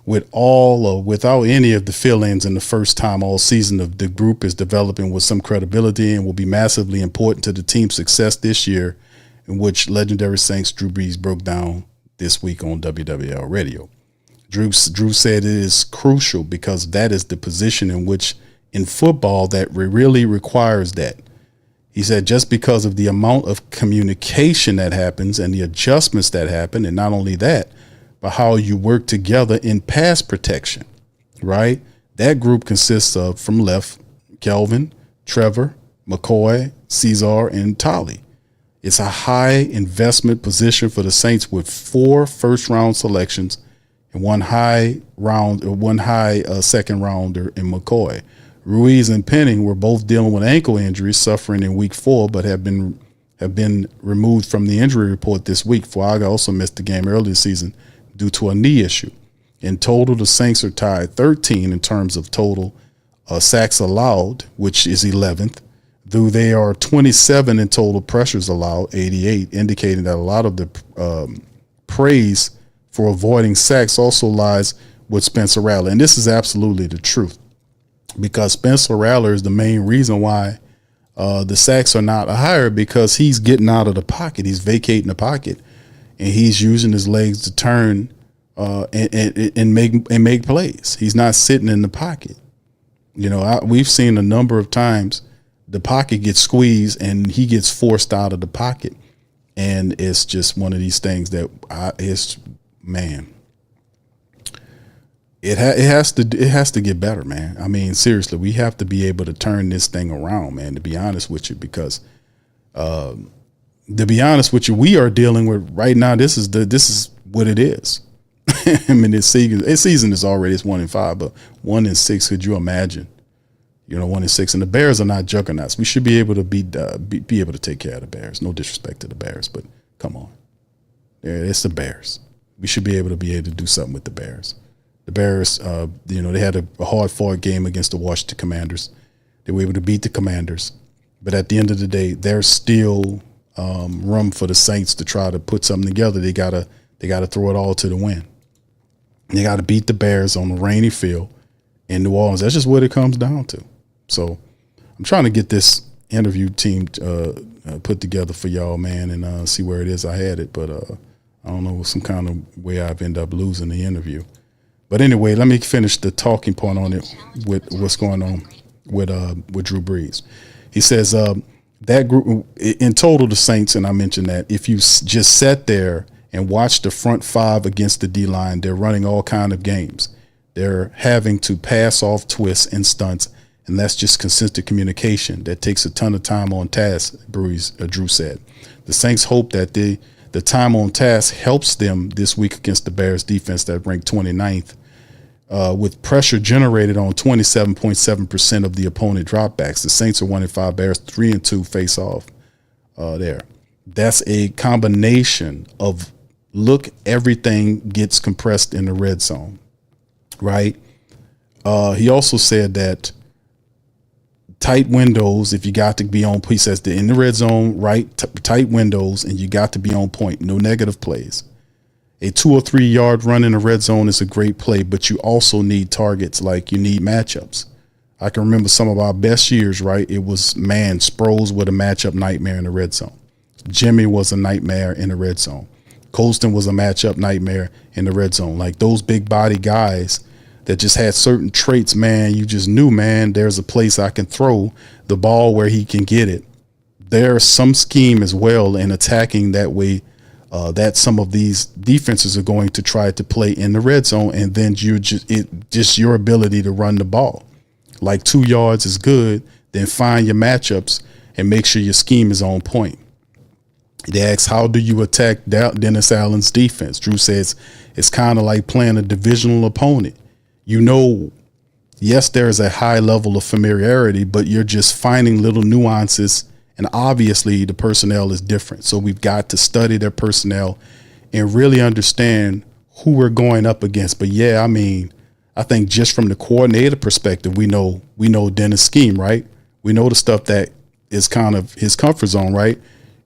without any of the fill-ins in the first time all season. The group is developing with some credibility and will be massively important to the team's success this year, in which legendary Saints Drew Brees broke down this week on WWL Radio. Drew said it is crucial because that is the position in football that really requires that. He said just because of the amount of communication that happens and the adjustments that happen, and not only that, but how you work together in pass protection, right? That group consists of, from left, Kelvin, Trevor, McCoy, Cesar, and Tolly. It's a high investment position for the Saints with 4 first-round selections and one high second rounder in McCoy. Ruiz and Penning were both dealing with ankle injuries, suffering in week 4, but have been have been removed from the injury report this week. Fuaga also missed the game earlier this season due to a knee issue. In total, the Saints are tied 13 in terms of total sacks allowed, which is 11th, though they are 27 in total pressures allowed, 88, indicating that a lot of the praise for avoiding sacks also lies with Spencer Rattler. And this is absolutely the truth, because Spencer Rattler is the main reason why the sacks are not higher, because he's getting out of the pocket. He's vacating the pocket, and he's using his legs to turn and make plays. He's not sitting in the pocket. You know, we've seen a number of times the pocket gets squeezed and he gets forced out of the pocket, and it's just one of these things that it has to get better, man. I mean, seriously, we have to be able to turn this thing around, man, to be honest with you, because to be honest with you, we are dealing with right now. This is what it is. I mean, this season is already, it's 1-5, but 1-6. Could you imagine? You know, 1-6, and the Bears are not juggernauts. We should be able to be able to take care of the Bears. No disrespect to the Bears, but come on, it's the Bears. We should be able to do something with the Bears. The Bears, you know, they had a hard-fought game against the Washington Commanders. They were able to beat the Commanders, but at the end of the day, there's still room for the Saints to try to put something together. They gotta throw it all to the wind. They got to beat the Bears on a rainy field in New Orleans. That's just what it comes down to. So I'm trying to get this interview team put together for y'all, man, and see where it is I had it. But I don't know, some kind of way I've ended up losing the interview. But anyway, let me finish the talking point on it with what's going on with Drew Brees. He says that group in total, the Saints, and I mentioned that if you just sat there and watch the front five against the D-line, they're running all kind of games. They're having to pass off twists and stunts, and that's just consistent communication. That takes a ton of time on task, Drew said. The Saints hope that the time on task helps them this week against the Bears defense that ranked 29th, with pressure generated on 27.7% of the opponent dropbacks. The Saints are 1-5, Bears 3-2 face off there. That's a combination of everything gets compressed in the red zone, right? He also said that tight windows, if you got to be on, he says that in the red zone, right, tight windows, and you got to be on point, no negative plays. A 2 or 3 yard run in the red zone is a great play, but you also need targets, like you need matchups. I can remember some of our best years, right? It was, man, Sproles with a matchup nightmare in the red zone. Jimmy was a nightmare in the red zone. Colston was a matchup nightmare in the red zone. Like those big body guys that just had certain traits, man, you just knew, man, there's a place I can throw the ball where he can get it. There's some scheme as well in attacking that way that some of these defenses are going to try to play in the red zone, and then just your ability to run the ball. Like 2 yards is good, then find your matchups and make sure your scheme is on point. They asked, how do you attack Dennis Allen's defense? Drew says it's kind of like playing a divisional opponent. You know, yes, there is a high level of familiarity, but you're just finding little nuances, and obviously the personnel is different. So we've got to study their personnel and really understand who we're going up against. But yeah, I mean, I think just from the coordinator perspective, we know Dennis' scheme, right? We know the stuff that is kind of his comfort zone, right?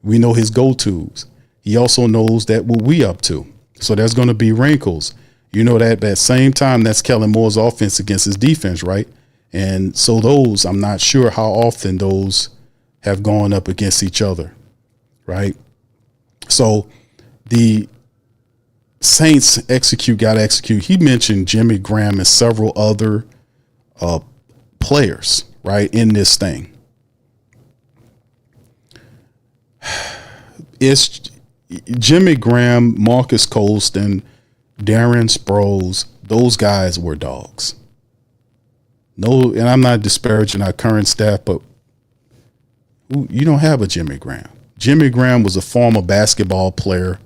We know his go-tos. He also knows that what we up to. So there's going to be wrinkles. You know that at the same time, that's Kellen Moore's offense against his defense, right? And so those, I'm not sure how often those have gone up against each other, right? So the Saints got to execute. He mentioned Jimmy Graham and several other players, right, in this thing. It's Jimmy Graham, Marcus Colston, Darren Sproles. Those guys were dogs. No, and I'm not disparaging our current staff, but you don't have a Jimmy Graham. Jimmy Graham was a former basketball player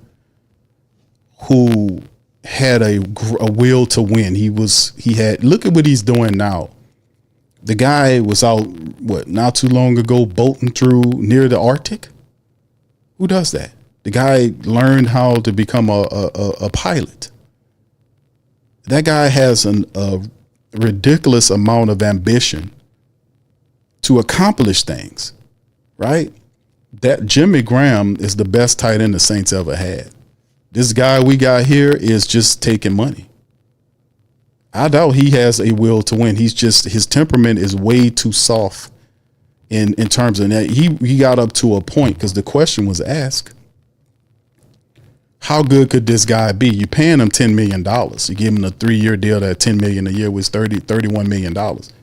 who had a will to win. Look at what he's doing now. The guy was out, not too long ago, boating through near the Arctic. Who does that? The guy learned how to become a pilot. That guy has a ridiculous amount of ambition to accomplish things, right? That Jimmy Graham is the best tight end the Saints ever had. This guy we got here is just taking money. I doubt he has a will to win. His temperament is way too soft in terms of that. He got up to a point because the question was asked, how good could this guy be? You're paying him $10 million. You give him a 3-year deal that $10 million a year was $31 million.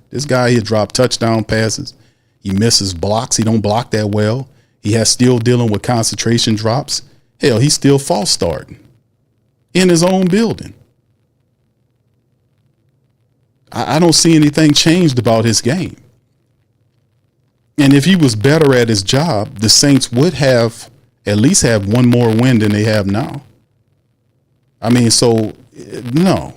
This guy, he dropped touchdown passes. He misses blocks. He don't block that well. He has still dealing with concentration drops. Hell, he's still false starting in his own building. I don't see anything changed about his game. And if he was better at his job, the Saints would have at least have one more win than they have now. I mean, so no.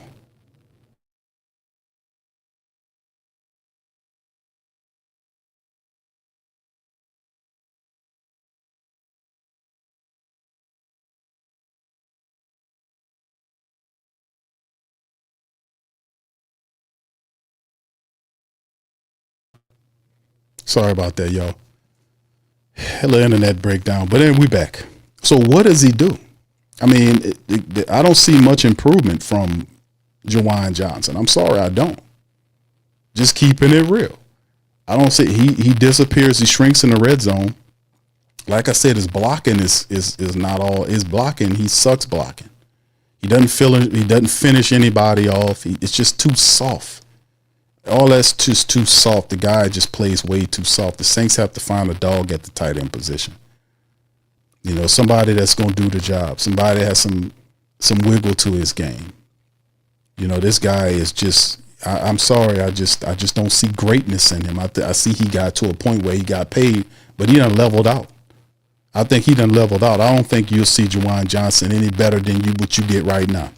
Sorry about that, y'all. Hello, internet breakdown. But then we back. So what does he do? I mean, I don't see much improvement from Juwan Johnson. I'm sorry, I don't. Just keeping it real. I don't see he disappears. He shrinks in the red zone. Like I said, his blocking is not all. His blocking, he sucks blocking. He doesn't finish anybody off. It's just too soft. All that's just too soft. The guy just plays way too soft. The Saints have to find a dog at the tight end position. You know, somebody that's going to do the job. Somebody that has some wiggle to his game. You know, this guy is just. I'm sorry. I just don't see greatness in him. I see he got to a point where he got paid, but he done leveled out. I think he done leveled out. I don't think you'll see Juwan Johnson any better than what you get right now.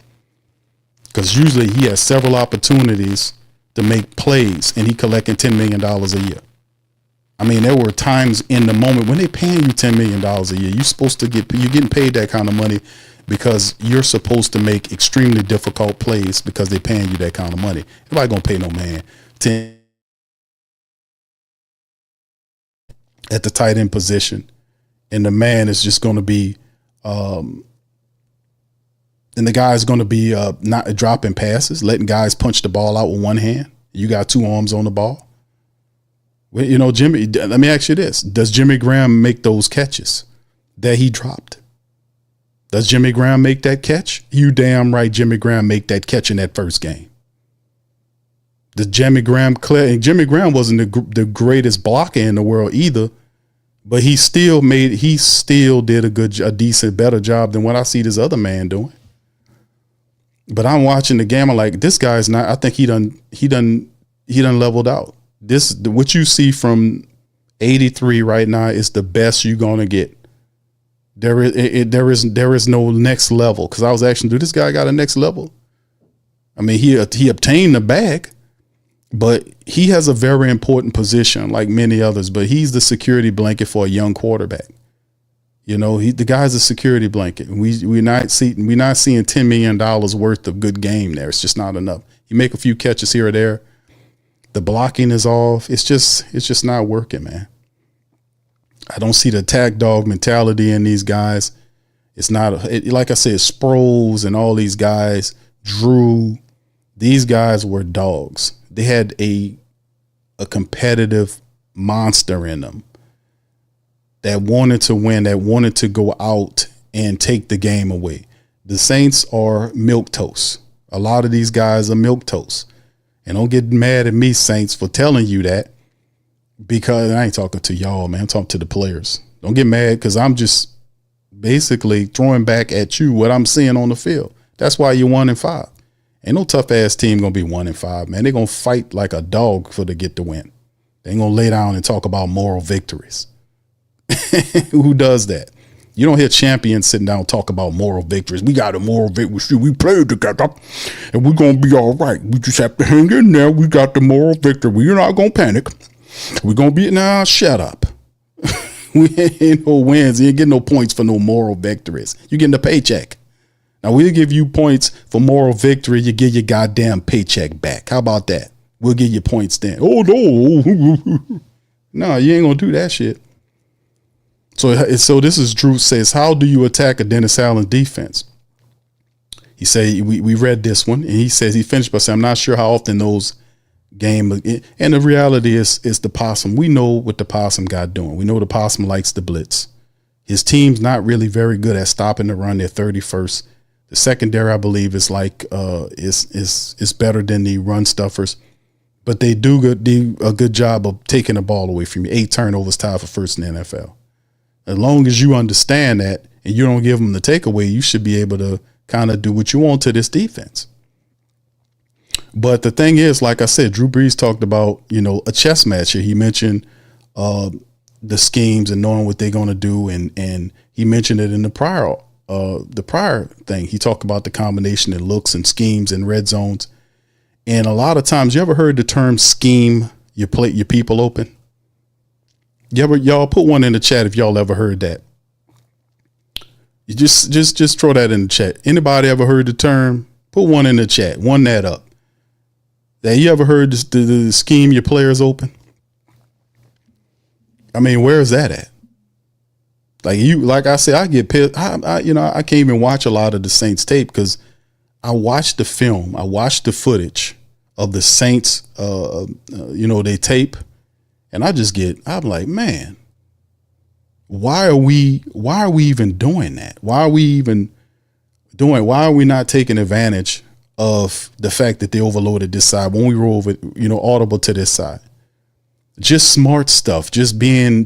Because usually he has several opportunities to make plays, and he collecting $10 million a year. I mean, there were times in the moment when they paying you $10 million a year, you're getting paid that kind of money because you're supposed to make extremely difficult plays because they're paying you that kind of money. Nobody gonna pay no man 10 at the tight end position, and the man is just going to be, and the guy's going to be not dropping passes, letting guys punch the ball out with one hand. You got two arms on the ball. Well, you know, Jimmy, let me ask you this. Does Jimmy Graham make those catches that he dropped? Does Jimmy Graham make that catch? You damn right Jimmy Graham make that catch in that first game. Does Jimmy Graham wasn't the greatest blocker in the world either, but he still did a decent, better job than what I see this other man doing. But I'm watching the game. I'm like, this guy's not. I think he done leveled out. What you see from 83 right now is the best you're gonna get. There is no next level. Because I was asking, do this guy got a next level? I mean, he obtained the bag, but he has a very important position, like many others. But he's the security blanket for a young quarterback. You know, the guy's a security blanket. We're not seeing $10 million worth of good game there. It's just not enough. You make a few catches here or there. The blocking is off. It's just not working, man. I don't see the attack dog mentality in these guys. It's not like I said, Sproles and all these guys, Drew. These guys were dogs. They had a competitive monster in them that wanted to win, that wanted to go out and take the game away. The Saints are milquetoast. A lot of these guys are milquetoast. And don't get mad at me, Saints, for telling you that, because I ain't talking to y'all, man. I'm talking to the players. Don't get mad because I'm just basically throwing back at you what I'm seeing on the field. That's why you're 1-5. Ain't no tough ass team gonna be 1-5, man. They're gonna fight like a dog to get the win. They ain't gonna lay down and talk about moral victories. Who does that? You don't hear champions sitting down and talk about moral victories. We got a moral victory. We played together and we're going to be all right. We just have to hang in there. We got the moral victory. We're not going to panic. We're going to be, nah, shut up. We ain't no wins. You ain't getting no points for no moral victories. You getting a paycheck. Now we'll give you points for moral victory. You get your goddamn paycheck back. How about that? We'll give you points then. Oh no. No, you ain't gonna do that shit. So this is Drew says, how do you attack a Dennis Allen defense? He said, we read this one, and he says he finished by saying, I'm not sure how often those game, and the reality is the Possum. We know what the Possum got doing. We know the Possum likes the blitz. His team's not really very good at stopping the run. They're 31st. The secondary, I believe, is like is better than the run stuffers, but they do a good job of taking the ball away from you. 8 turnovers, tied for first in the NFL. As long as you understand that and you don't give them the takeaway, you should be able to kind of do what you want to this defense. But the thing is, like I said, Drew Brees talked about, a chess match here. He mentioned the schemes and knowing what they're going to do. And he mentioned it in the prior thing. He talked about the combination of looks and schemes and red zones. And a lot of times, you ever heard the term scheme your people open? Y'all put one in the chat if y'all ever heard that. You just throw that in the chat. Anybody ever heard the term? Put one in the chat. One that up. That you ever heard the scheme your players open? I mean, where is that at? Like I said, I get pissed. I can't even watch a lot of the Saints tape because I watched the film. I watched the footage of the Saints, they tape, and I'm like, man, why are we even doing that? Why are we not taking advantage of the fact that they overloaded this side when we roll over, audible to this side? Just smart stuff, just being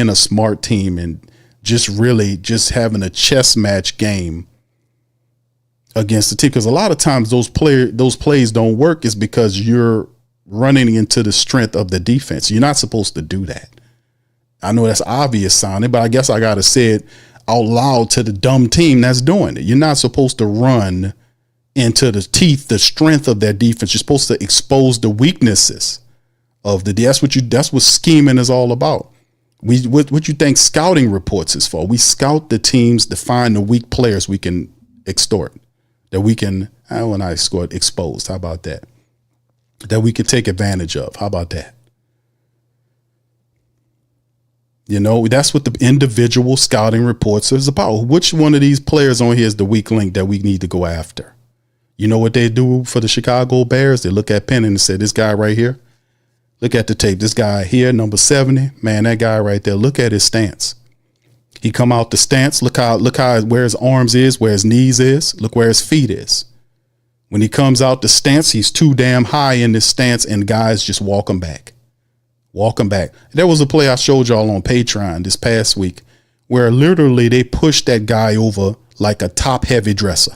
a smart team and just having a chess match game against the team. Because a lot of times those plays don't work is because you're running into the strength of the defense. You're not supposed to do that. I know that's obvious sounding, but I guess I got to say it out loud to the dumb team that's doing it. You're not supposed to run into the teeth, the strength of their defense. You're supposed to expose the weaknesses of that's what scheming is all about. What you think scouting reports is for? We scout the teams to find the weak players we can extort, that we can, exposed. How about that? That we can take advantage of. How about that? That's what the individual scouting reports is about. Which one of these players on here is the weak link that we need to go after? You know what they do for the Chicago Bears? They look at Penn and say, this guy right here, look at the tape. This guy here, number 70, man, that guy right there, look at his stance. He come out the stance. Look how where his arms is, where his knees is. Look where his feet is. When he comes out the stance, he's too damn high in this stance, and guys just walk him back. There was a play I showed y'all on Patreon this past week where literally they pushed that guy over like a top heavy dresser.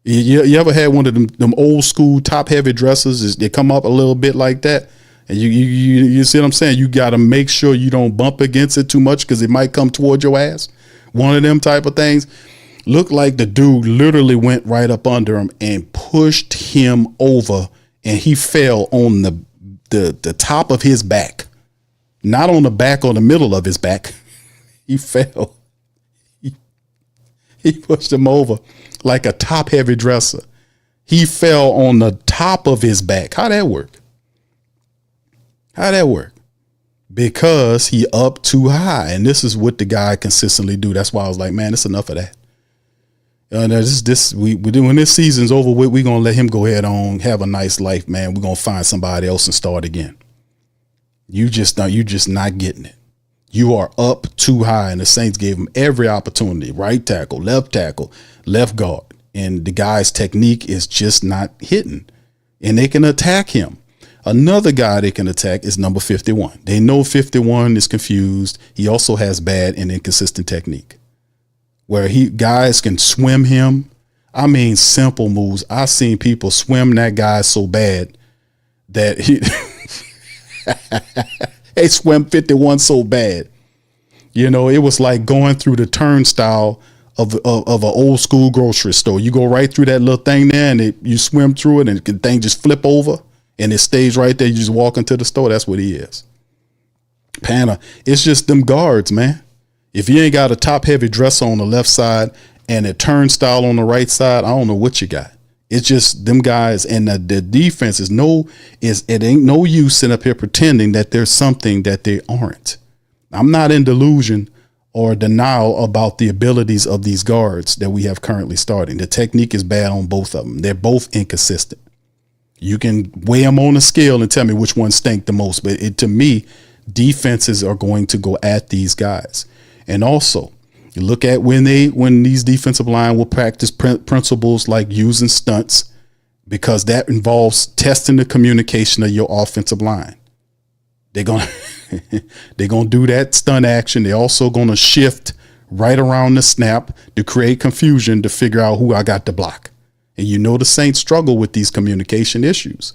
You ever had one of them old school top heavy dressers? They come up a little bit like that. And you see what I'm saying? You got to make sure you don't bump against it too much because it might come toward your ass. One of them type of things. Looked like the dude literally went right up under him and pushed him over, and he fell on the top of his back, not on the back or the middle of his back. He fell. He pushed him over like a top heavy dresser. He fell on the top of his back. How'd that work? Because he up too high. And this is what the guy consistently do. That's why I was like, man, it's enough of that. When this season's over with, we're going to let him go ahead on, have a nice life, man. We're going to find somebody else and start again. You just not getting it. You are up too high, and the Saints gave him every opportunity. Right tackle, left guard. And the guy's technique is just not hitting. And they can attack him. Another guy they can attack is number 51. They know 51 is confused. He also has bad and inconsistent technique. Where guys can swim him. I mean, simple moves. I've seen people swim that guy so bad that they swim 51 so bad. It was like going through the turnstile of an old school grocery store. You go right through that little thing there, and you swim through it, and the thing just flip over, and it stays right there. You just walk into the store. That's what he is. Panna, it's just them guards, man. If you ain't got a top heavy dresser on the left side and a turnstile on the right side, I don't know what you got. It's just them guys, and the defense it ain't no use sitting up here pretending that there's something that they aren't. I'm not in delusion or denial about the abilities of these guards that we have currently starting. The technique is bad on both of them. They're both inconsistent. You can weigh them on a scale and tell me which one stank the most. But to me, defenses are going to go at these guys. And also, you look at when these defensive line will practice principles like using stunts, because that involves testing the communication of your offensive line. They're going to do that stunt action. They're also going to shift right around the snap to create confusion to figure out who I got to block. And you know the Saints struggle with these communication issues.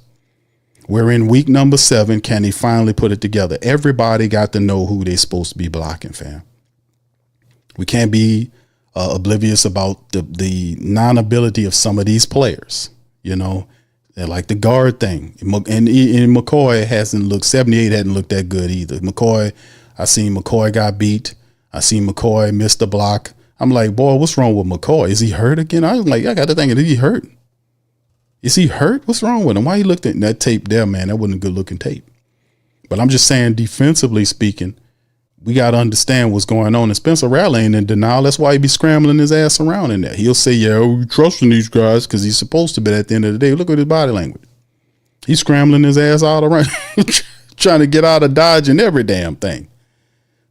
We're in week number 7. Can he finally put it together? Everybody got to know who they're supposed to be blocking, fam. We can't be oblivious about the non-ability of some of these players. You know, they're like the guard thing. And McCoy hasn't looked, 78 hadn't looked that good either. I seen McCoy got beat. I seen McCoy missed the block. I'm like, boy, what's wrong with McCoy? Is he hurt again? I was like, I got to think, is he hurt? Is he hurt? What's wrong with him? Why he looked at that tape there, man? That wasn't a good looking tape. But I'm just saying, defensively speaking, we got to understand what's going on. And Spencer Rattler ain't in denial. That's why he be scrambling his ass around in there. He'll say, yeah, we trusting these guys because he's supposed to, but at the end of the day, look at his body language. He's scrambling his ass out around, trying to get out of Dodge and every damn thing.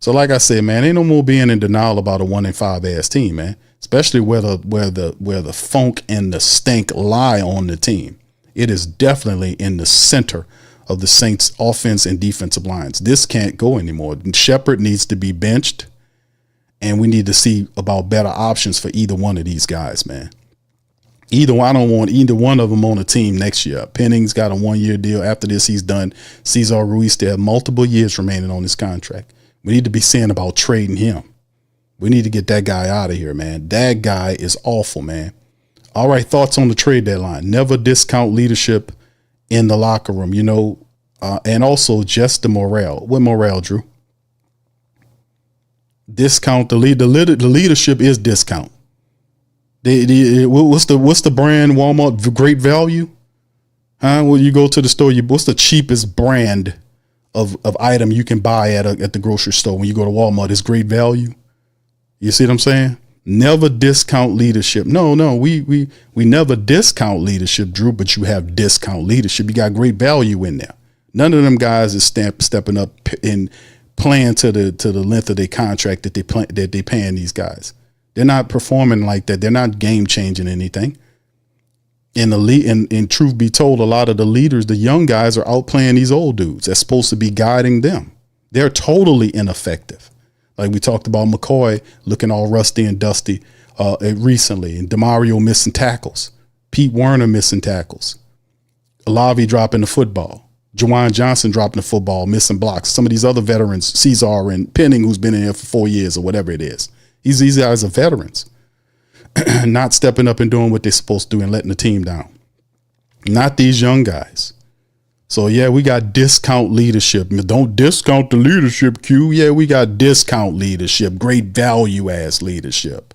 So like I said, man, ain't no more being in denial about a 1-5 ass team, man. Especially where the funk and the stank lie on the team. It is definitely in the center of the Saints offense and defensive lines. This can't go anymore. Shepard needs to be benched, and we need to see about better options for either one of these guys, man. I don't want either one of them on the team next year. Penning's got a 1-year deal. After this, he's done. Cesar Ruiz still have multiple years remaining on his contract. We need to be saying about trading him. We need to get that guy out of here, man. That guy is awful, man. All right, thoughts on the trade deadline. Never discount leadership in the locker room, you know, and also just the morale. What morale, Drew? Discount the leadership is discount. What's the brand Walmart? Great value? Huh? When you go to the store, what's the cheapest brand of item you can buy at the grocery store when you go to Walmart? It's Great Value. You see what I'm saying? Never discount leadership. No, we never discount leadership, Drew, but you have discount leadership. You got Great Value in there. None of them guys is stepping up and playing to the length of their contract that they paying these guys. They're not performing like that. They're not game changing anything. And truth be told, a lot of the leaders, the young guys, are outplaying these old dudes that's supposed to be guiding them. They're totally ineffective. Like we talked about McCoy looking all rusty and dusty recently, and DeMario missing tackles, Pete Werner missing tackles, Olave dropping the football, Juwan Johnson dropping the football, missing blocks. Some of these other veterans, Cesar and Penning, who's been in here for 4 years or whatever it is. These guys are veterans, not stepping up and doing what they're supposed to do and letting the team down. Not these young guys. So, yeah, we got discount leadership. Don't discount the leadership, Q. Yeah, we got discount leadership, great value ass leadership.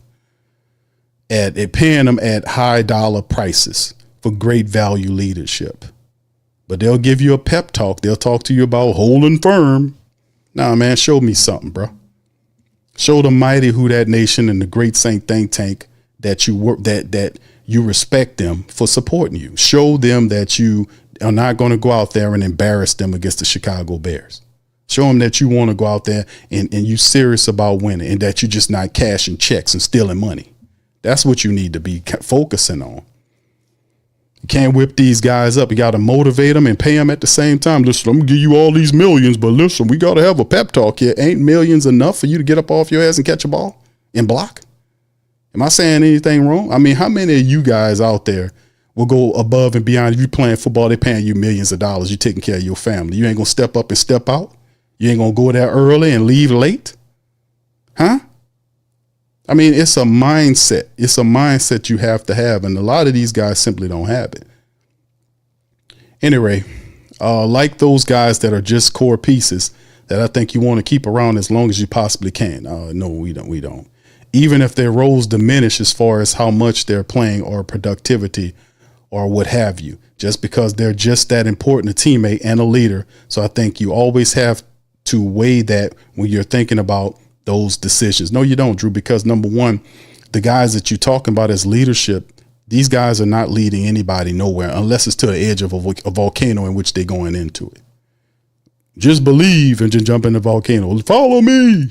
At paying them at high dollar prices for great value leadership. But they'll give you a pep talk. They'll talk to you about holding firm. Nah, man, show me something, bro. Show the mighty Who Dat Nation and the great Saint think tank that you work, that you respect them for supporting you. Show them that you are not going to go out there and embarrass them against the Chicago Bears. Show them that you want to go out there and you serious about winning, and that you're just not cashing checks and stealing money. That's what you need to be focusing on. You can't whip these guys up. You got to motivate them and pay them at the same time. Listen, I'm going to give you all these millions, but listen, we got to have a pep talk here. Ain't millions enough for you to get up off your ass and catch a ball and block? Am I saying anything wrong? I mean, how many of you guys out there will go above and beyond? If you playing football, they paying you millions of dollars. You taking care of your family. You ain't going to step up and step out. You ain't going to go there early and leave late. Huh? I mean, it's a mindset. It's a mindset you have to have. And a lot of these guys simply don't have it. Anyway, like those guys that are just core pieces, that I think you want to keep around as long as you possibly can. No, we don't. We don't. Even if their roles diminish as far as how much they're playing or productivity or what have you, just because they're just that important a teammate and a leader. So I think you always have to weigh that when you're thinking about those decisions. No, you don't, Drew, because number one, the guys that you're talking about as leadership, these guys are not leading anybody nowhere unless it's to the edge of a volcano in which they're going into it. Just believe and just jump in the volcano. Follow me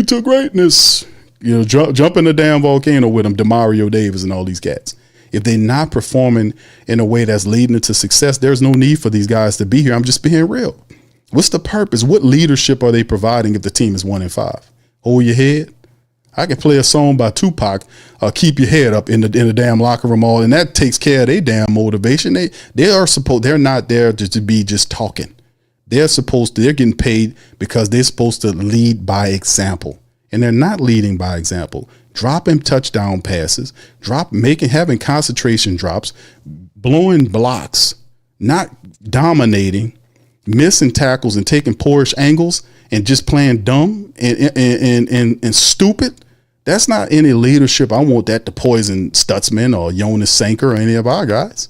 to greatness. You know, jump in the damn volcano with them, DeMario Davis and all these cats. If they're not performing in a way that's leading to success, there's no need for these guys to be here. I'm just being real. What's the purpose? What leadership are they providing if the team is 1-5? Hold your head. I can play a song by Tupac, keep your head up in the damn locker room, and that takes care of their damn motivation. They're not there to be just talking. They're getting paid because they're supposed to lead by example, and they're not leading by example. Dropping touchdown passes, having concentration drops, blowing blocks, not dominating, missing tackles and taking poorish angles and just playing dumb and stupid. That's not any leadership. I want that to poison Stutzman or Jonas Sanker or any of our guys.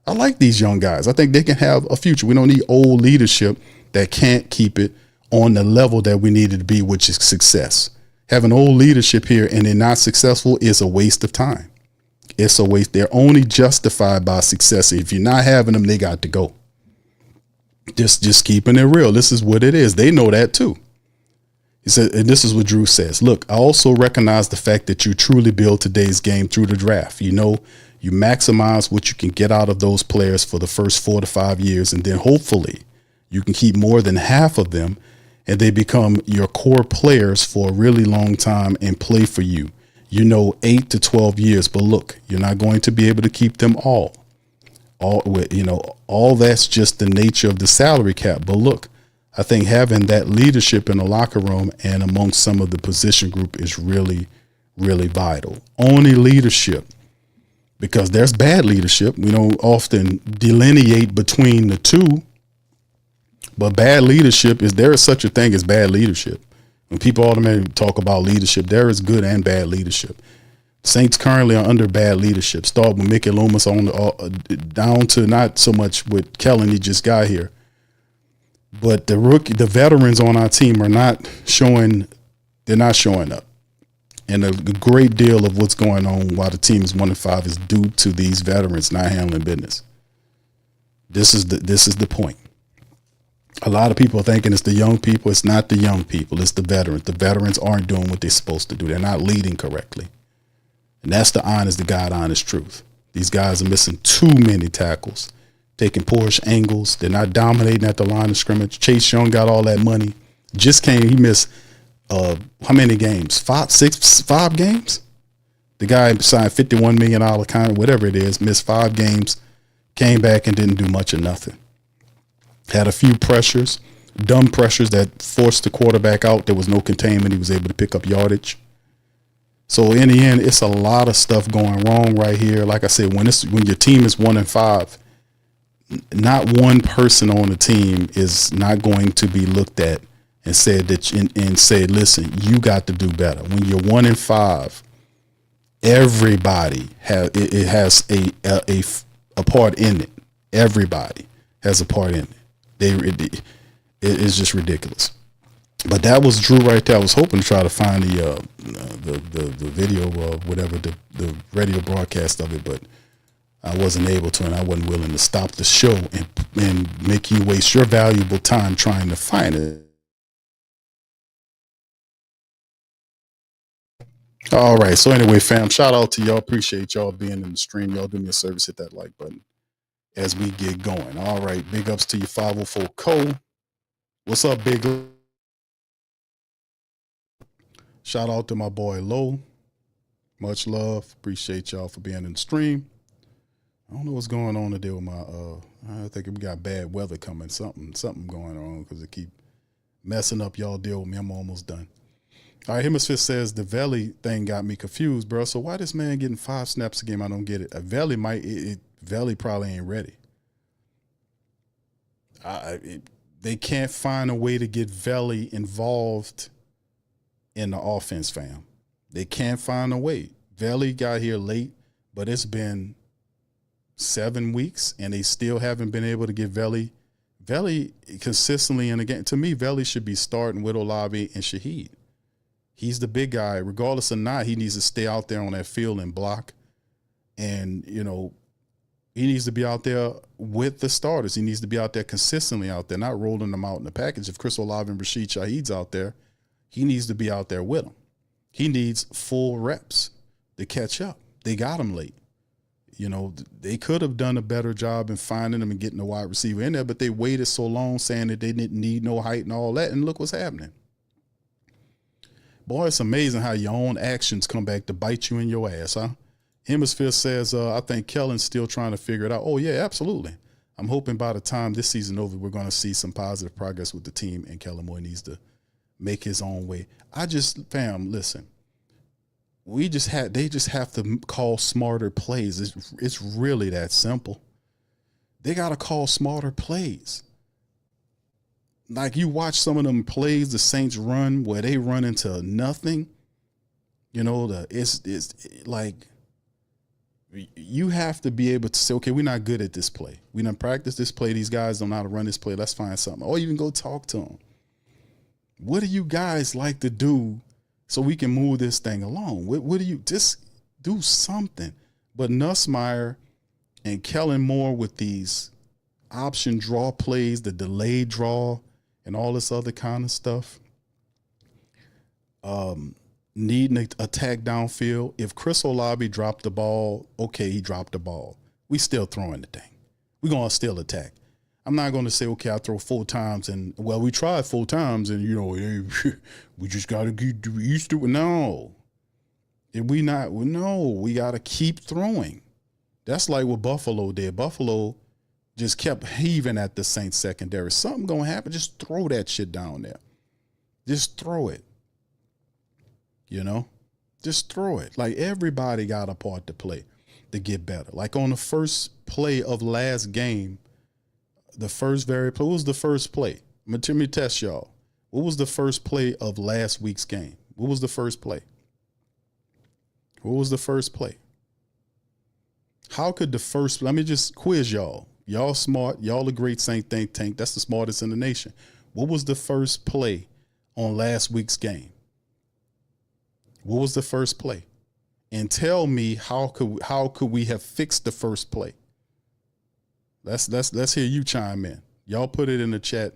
I like these young guys. I think they can have a future. We don't need old leadership that can't keep it on the level that we need it to be, which is success. Having old leadership here and they're not successful is a waste of time. It's a waste. They're only justified by success. If you're not having them, they got to go. Just keeping it real. This is what it is. They know that too. He said, and this is what Drew says. Look, I also recognize the fact that you truly build today's game through the draft. You know, you maximize what you can get out of those players for the first 4 to 5 years, and then hopefully you can keep more than half of them and they become your core players for a really long time and play for you. 8 to 12 years. But look, you're not going to be able to keep them all. All that's just the nature of the salary cap. But look, I think having that leadership in the locker room and amongst some of the position group is really, really vital. Only leadership, because there's bad leadership. We don't often delineate between the two, but bad leadership there is such a thing as bad leadership. When people automatically talk about leadership, there is good and bad leadership. Saints currently are under bad leadership. Start with Mickey Loomis down to not so much with Kellen, he just got here. But the veterans on our team are not showing up. And a great deal of what's going on while the team is 1-5 is due to these veterans not handling business. This is the point. A lot of people are thinking it's the young people. It's not the young people. It's the veterans. The veterans aren't doing what they're supposed to do. They're not leading correctly. And that's the honest to God, honest truth. These guys are missing too many tackles, taking poorish angles. They're not dominating at the line of scrimmage. Chase Young got all that money. He missed how many games? 5 games? The guy signed $51 million contract, whatever it is, missed 5 games, came back and didn't do much of nothing. Had a few pressures, dumb pressures that forced the quarterback out. There was no containment. He was able to pick up yardage. So in the end, it's a lot of stuff going wrong right here. Like I said, when your team is 1-5, not one person on the team is not going to be looked at and said listen, you got to do better. When you're 1-5, everybody has a part in it. Everybody has a part in it. It's just ridiculous. But that was Drew right there. I was hoping to try to find the video of whatever the radio broadcast of it, but I wasn't able to, and I wasn't willing to stop the show and make you waste your valuable time trying to find it. All right. So anyway, fam, shout out to y'all. Appreciate y'all being in the stream. Y'all do me a service, hit that like button as we get going. All right. Big ups to you, 504 Cole. What's up, big? Shout out to my boy Low. Much love. Appreciate y'all for being in the stream. I don't know what's going on today with my I think we got bad weather coming. Something going on because it keep messing up. Y'all deal with me. I'm almost done. All right, Hemisphere says the Veli thing got me confused, bro. So why this man getting 5 snaps a game? I don't get it. A Veli Veli probably ain't ready. They can't find a way to get Veli involved in the offense, fam. They can't find a way. Veli got here late, but it's been 7 weeks, and they still haven't been able to get Veli consistently in the game. To me, Veli should be starting with Olave and Shaheed. He's the big guy. Regardless or not, he needs to stay out there on that field and block. And, you know, he needs to be out there with the starters. He needs to be out there consistently out there, not rolling them out in the package. If Chris Olave and Rashid Shaheed's out there, he needs to be out there with them. He needs full reps to catch up. They got him late. You know, they could have done a better job in finding him and getting the wide receiver in there, but they waited so long saying that they didn't need no height and all that, and look what's happening. Boy, it's amazing how your own actions come back to bite you in your ass, huh? Hemisphere says, I think Kellen's still trying to figure it out. Oh, yeah, absolutely. I'm hoping by the time this season over, we're going to see some positive progress with the team, and Kellen Moore needs to make his own way. Fam, listen. They just have to call smarter plays. It's really that simple. They got to call smarter plays. Like, you watch some of them plays the Saints run where they run into nothing. You know, it's like you have to be able to say, okay, we're not good at this play. We done practice this play. These guys don't know how to run this play. Let's find something. Or even go talk to them. What do you guys like to do so we can move this thing along? What do you just do something? But Nussmeier and Kellen Moore with these option draw plays, the delayed draw, and all this other kind of stuff. Needing to attack downfield. If Chris Olave dropped the ball, okay, he dropped the ball. We still throwing the thing. We're going to still attack. I'm not going to say, okay, I throw 4 times and, well, we tried 4 times and, you know, we just got to get used to it. No. We got to keep throwing. That's like what Buffalo did. Buffalo just kept heaving at the Saints secondary. Something going to happen. Just throw that shit down there. Just throw it. You know, just throw it. Like, everybody got a part to play to get better. Like, on the first play of last game, what was the first play? Let me test y'all. What was the first play of last week's game? What was the first play? How could let me just quiz y'all. Y'all smart. Y'all a great Saint think tank. That's the smartest in the nation. What was the first play on last week's game? What was the first play? And tell me how could we have fixed the first play? Let's hear you chime in. Y'all put it in the chat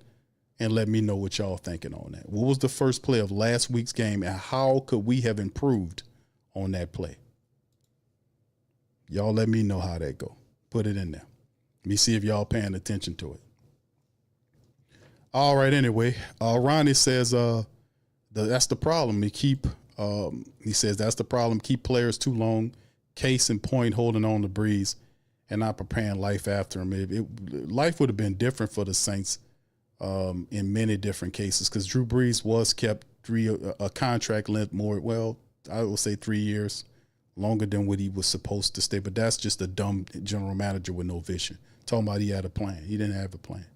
and let me know what y'all thinking on that. What was the first play of last week's game, and how could we have improved on that play? Y'all let me know how that go. Put it in there. Let me see if y'all paying attention to it. All right. Anyway, Ronnie says that's the problem. He says that's the problem. Keep players too long. Case in point, holding on to Brees and not preparing life after him. Life would have been different for the Saints in many different cases, because Drew Brees was kept a contract length more. Well, I will say 3 years longer than what he was supposed to stay. But that's just a dumb general manager with no vision. Talking about he had a plan. He didn't have a plan.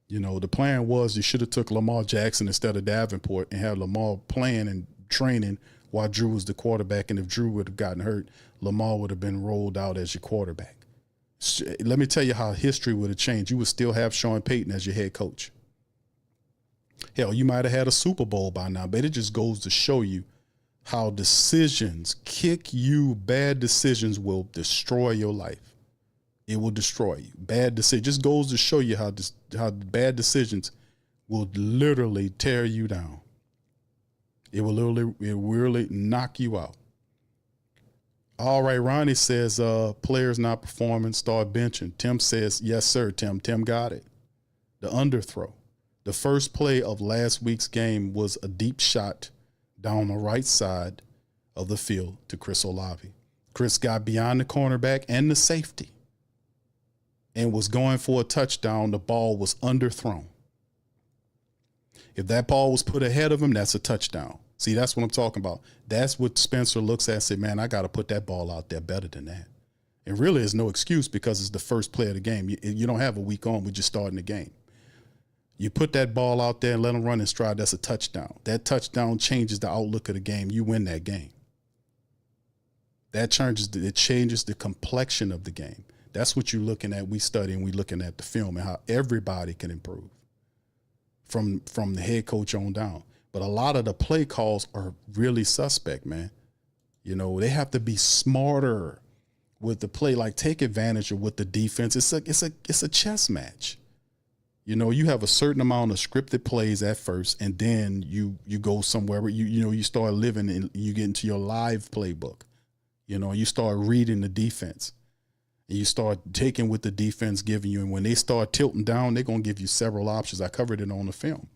You know, the plan was you should have took Lamar Jackson instead of Davenport and had Lamar playing and training while Drew was the quarterback. And if Drew would have gotten hurt, Lamar would have been rolled out as your quarterback. Let me tell you how history would have changed. You would still have Sean Payton as your head coach. Hell, you might have had a Super Bowl by now, but it just goes to show you how decisions bad decisions will destroy your life. It will destroy you. Bad decision just goes to show you how bad decisions will literally tear you down. It will really knock you out. All right, Ronnie says players not performing, start benching. Tim says, yes, sir, Tim. Tim got it. The underthrow. The first play of last week's game was a deep shot down the right side of the field to Chris Olave. Chris got beyond the cornerback and the safety and was going for a touchdown. The ball was underthrown. If that ball was put ahead of him, that's a touchdown. See, that's what I'm talking about. That's what Spencer looks at and say, man, I got to put that ball out there better than that. And really, there's no excuse because it's the first play of the game. You don't have a week on. We're just starting the game. You put that ball out there and let them run in stride. That's a touchdown. That touchdown changes the outlook of the game. You win that game. That changes the complexion of the game. That's what you're looking at. We study and we looking at the film and how everybody can improve from the head coach on down. But a lot of the play calls are really suspect, man. You know, they have to be smarter with the play, like take advantage of what the defense. It's a chess match. You know, you have a certain amount of scripted plays at first, and then you go somewhere where you start living and you get into your live playbook. You know, you start reading the defense. And you start taking what the defense giving you. And when they start tilting down, they're going to give you several options. I covered it on the film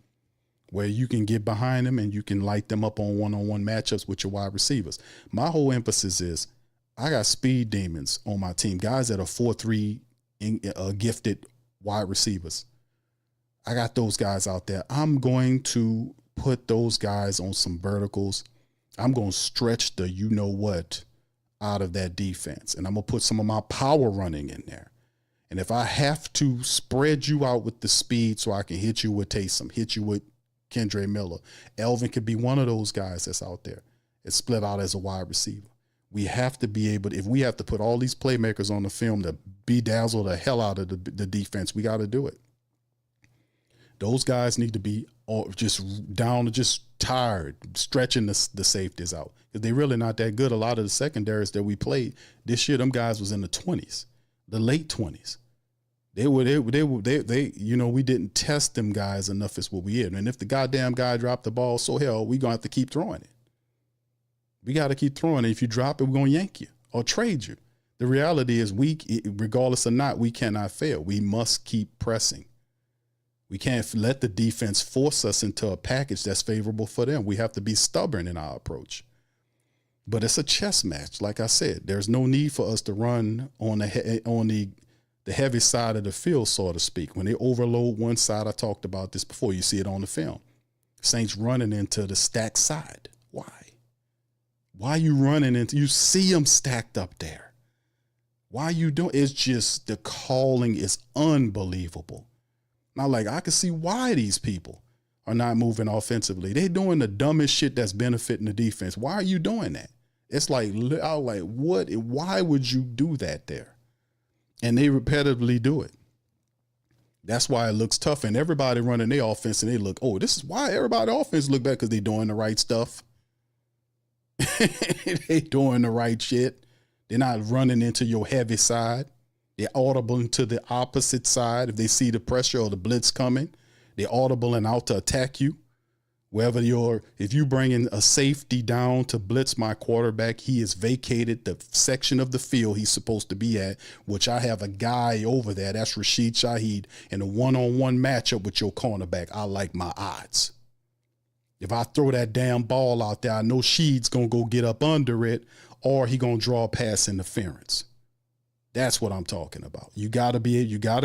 where you can get behind them and you can light them up on one-on-one matchups with your wide receivers. My whole emphasis is I got speed demons on my team, guys that are 4-3 gifted wide receivers. I got those guys out there. I'm going to put those guys on some verticals. I'm going to stretch the you-know-what out of that defense. And I'm going to put some of my power running in there. And if I have to spread you out with the speed so I can hit you with Taysom, hit you with Kendre Miller, Alvin could be one of those guys that's out there. It's split out as a wide receiver. We have to be able to, if we have to put all these playmakers on the film to bedazzle the hell out of the defense, we got to do it. Those guys need to be just down, just tired, stretching the safeties out because they're really not that good. A lot of the secondaries that we played this year, them guys was in the 20s, the late 20s. They we didn't test them guys enough is what we did. And if the goddamn guy dropped the ball, so hell, we gonna have to keep throwing it. We got to keep throwing it. If you drop it, we're gonna yank you or trade you. The reality is regardless or not, we cannot fail. We must keep pressing. We can't let the defense force us into a package that's favorable for them. We have to be stubborn in our approach. But it's a chess match. Like I said, there's no need for us to run on the heavy side of the field, so to speak. When they overload one side, I talked about this before. You see it on the film. Saints running into the stacked side. Why? Why are you running into? You see them stacked up there. Why are you doing? It's just the calling is unbelievable. Now, like, I can see why these people are not moving offensively. They're doing the dumbest shit that's benefiting the defense. Why are you doing that? It's like, I was like, what? Why would you do that there? And they repetitively do it. That's why it looks tough. And everybody running their offense and they look, oh, this is why everybody offense look bad because they're doing the right stuff. They doing the right shit. They're not running into your heavy side. They're audible to the opposite side. If they see the pressure or the blitz coming, they're audible and out to attack you. If you bring in a safety down to blitz my quarterback, he has vacated the section of the field he's supposed to be at, which I have a guy over there. That's Rashid Shaheed in a one-on-one matchup with your cornerback. I like my odds. If I throw that damn ball out there, I know Sheed's going to go get up under it or he going to draw pass interference. That's what I'm talking about. You got to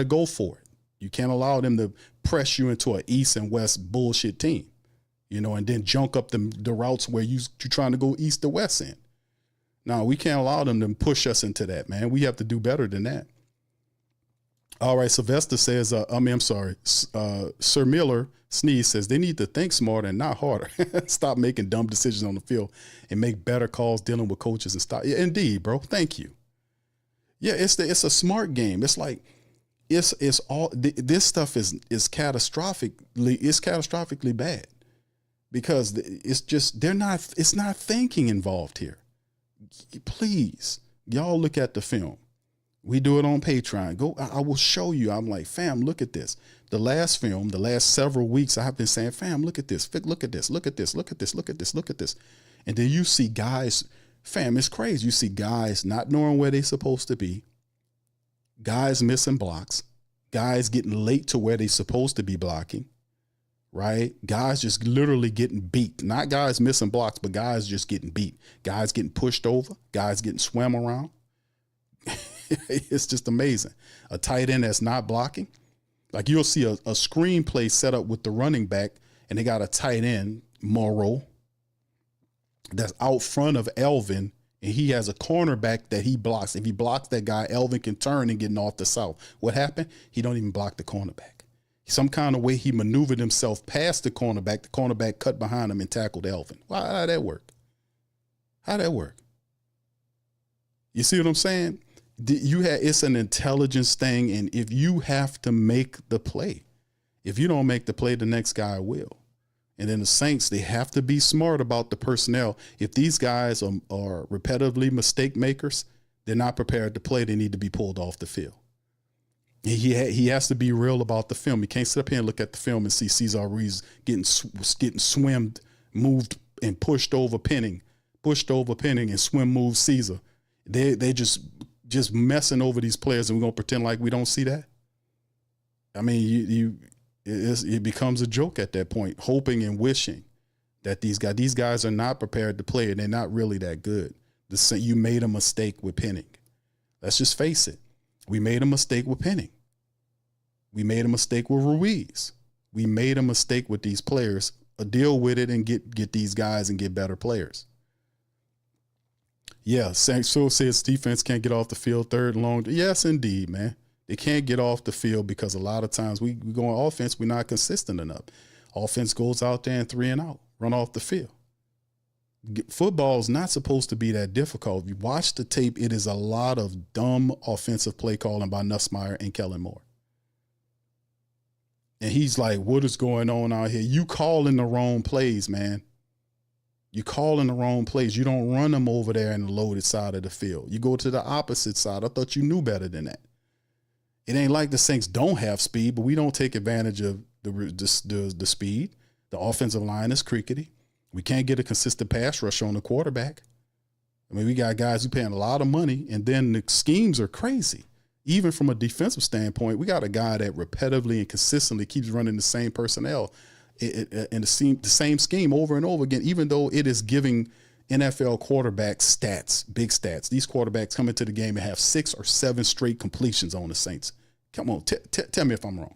go for it. You can't allow them to press you into an east and west bullshit team, and then junk up the routes where you're trying to go east to west in. No, we can't allow them to push us into that, man. We have to do better than that. All right, Sylvester says, Sir Miller Sneeze says they need to think smarter and not harder. Stop making dumb decisions on the field and make better calls dealing with coaches and stuff. Yeah, indeed, bro. Thank you. Yeah, it's a smart game. It's like it's all this stuff is catastrophically bad because it's not thinking involved here. Please, y'all look at the film. We do it on Patreon. I will show you. I'm like, fam, look at this. The last several weeks, I have been saying, fam, look at this. Look at this. Look at this. Look at this. Look at this. Look at this. And then you see guys. Fam, it's crazy. You see guys not knowing where they're supposed to be, guys missing blocks, guys getting late to where they're supposed to be blocking, right? Guys just literally getting beat. Not guys missing blocks, but guys just getting beat. Guys getting pushed over, guys getting swam around. It's just amazing. A tight end that's not blocking. Like you'll see a screenplay set up with the running back and they got a tight end, Morrow, that's out front of Alvin, and he has a cornerback that he blocks. If he blocks that guy, Alvin can turn and get off the south. What happened? He don't even block the cornerback. Some kind of way he maneuvered himself past the cornerback cut behind him and tackled Alvin. How'd that work? How'd that work? You see what I'm saying? It's an intelligence thing, and if you have to make the play, if you don't make the play, the next guy will. And then the Saints, they have to be smart about the personnel. If these guys are repetitively mistake makers, they're not prepared to play. They need to be pulled off the field. He has to be real about the film. He can't sit up here and look at the film and see Cesar Ruiz getting swimmed, moved, and pushed over Penning, and swim move Caesar. They just messing over these players, and we're gonna pretend like we don't see that. I mean, it becomes a joke at that point, hoping and wishing that these guys are not prepared to play, and they're not really that good. You made a mistake with Penning. Let's just face it. We made a mistake with Penning. We made a mistake with Ruiz. We made a mistake with these players. Deal with it and get these guys and get better players. Yeah, so says defense can't get off the field third and long. Yes, indeed, man. They can't get off the field because a lot of times we go on offense, we're not consistent enough. Offense goes out there and 3 and out, run off the field. Football is not supposed to be that difficult. If you watch the tape, it is a lot of dumb offensive play calling by Nussmeier and Kellen Moore. And he's like, what is going on out here? You calling the wrong plays, man. You calling the wrong plays. You don't run them over there in the loaded side of the field. You go to the opposite side. I thought you knew better than that. It ain't like the Saints don't have speed, but we don't take advantage of the speed. The offensive line is crickety. We can't get a consistent pass rush on the quarterback. I mean, we got guys who paying a lot of money, and then the schemes are crazy. Even from a defensive standpoint, we got a guy that repetitively and consistently keeps running the same personnel and the same scheme over and over again, even though it is giving NFL quarterbacks stats, big stats. These quarterbacks come into the game and have 6 or 7 straight completions on the Saints. Come on, tell me if I'm wrong.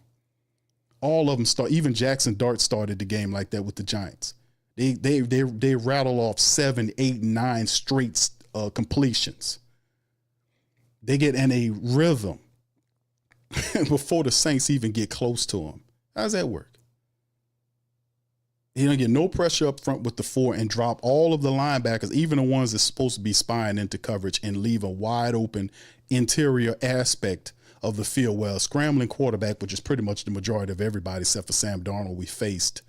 All of them start. Even Jackson Dart started the game like that with the Giants. They rattle off 7, 8, 9 straight completions. They get in a rhythm before the Saints even get close to them. How does that work? You don't get no pressure up front with the 4 and drop all of the linebackers, even the ones that's supposed to be spying into coverage, and leave a wide open interior aspect of the field. Well, a scrambling quarterback, which is pretty much the majority of everybody except for Sam Darnold we faced,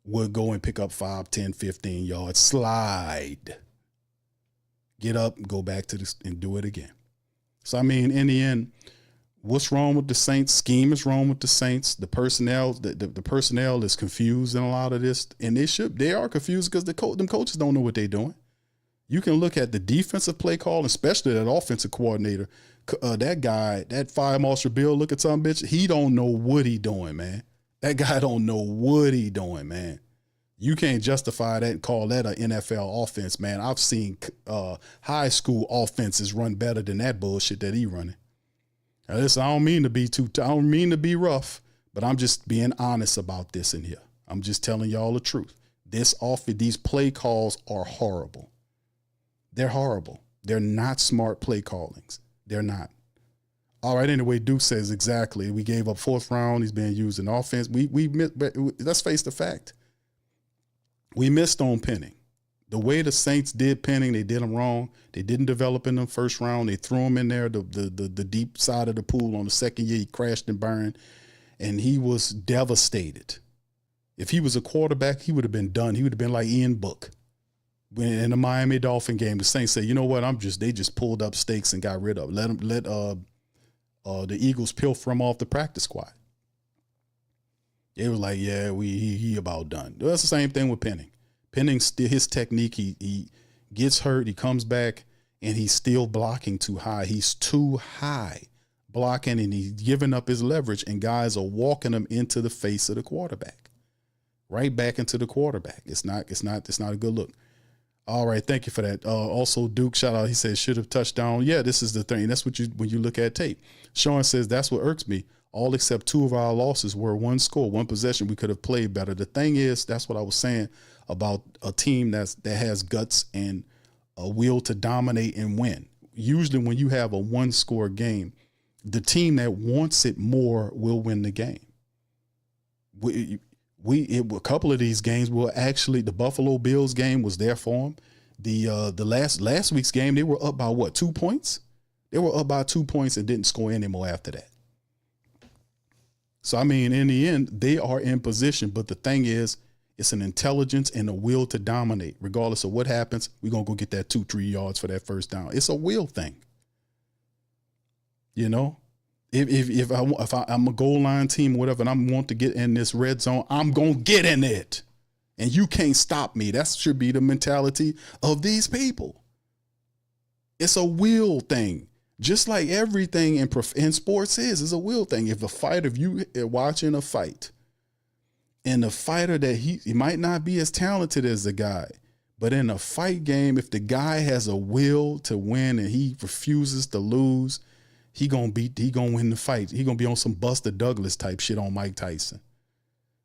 would go and pick up 5, 10, 15 yards, slide, get up, go back to this and do it again. So, I mean, in the end, what's wrong with the Saints? Scheme is wrong with the Saints. The personnel, the personnel is confused in a lot of this, and they are confused because them coaches don't know what they're doing. You can look at the defensive play call, especially that offensive coordinator, that guy, that Fire Marshal Bill, look at some bitch. He don't know what he doing, man. That guy don't know what he doing, man. You can't justify that and call that an NFL offense, man. I've seen high school offenses run better than that bullshit that he running. Now, listen, I don't mean to be rough, but I'm just being honest about this in here. I'm just telling y'all the truth. These play calls are horrible. They're horrible. They're not smart play callings. They're not. All right. Anyway, Duke says exactly. We gave up 4th round. He's being used in offense. Let's face the fact. We missed on Penning. The way the Saints did Penning, they did him wrong. They didn't develop in the first round. They threw him in there, the deep side of the pool on the second year. He crashed and burned, and he was devastated. If he was a quarterback, he would have been done. He would have been like Ian Book. When in the Miami Dolphin game, the Saints said, you know what, they just pulled up stakes and got rid of him. Let the Eagles pilfer him off the practice squad. They were like, yeah, he about done. That's the same thing with Penning. Penning, his technique, he gets hurt, he comes back, and he's still blocking too high. He's too high blocking, and he's giving up his leverage, and guys are walking him into the face of the quarterback. Right back into the quarterback. It's not a good look. All right, thank you for that. Also, Duke, shout out. He says should have touchdown. Yeah, this is the thing. That's what when you look at tape. Sean says that's what irks me. All except 2 of our losses were 1 score, 1 possession. We could have played better. The thing is, that's what I was saying about a team that has guts and a will to dominate and win. Usually, when you have a 1-score game, the team that wants it more will win the game. A couple of these games were actually, the Buffalo Bills game was there for them. The last week's game, they were up by what, 2 points? They were up by 2 points and didn't score anymore after that. So, I mean, in the end, they are in position. But the thing is, it's an intelligence and a will to dominate. Regardless of what happens, we're going to go get that 2-3 yards for that first down. It's a will thing. You know, if I'm a goal line team or whatever, and I want to get in this red zone, I'm going to get in it. And you can't stop me. That should be the mentality of these people. It's a will thing. Just like everything in sports is a will thing. If you are watching a fight, and the fighter that he might not be as talented as the guy, but in a fight game, if the guy has a will to win and he refuses to lose, he gonna win the fight. He gonna be on some Buster Douglas type shit on Mike Tyson.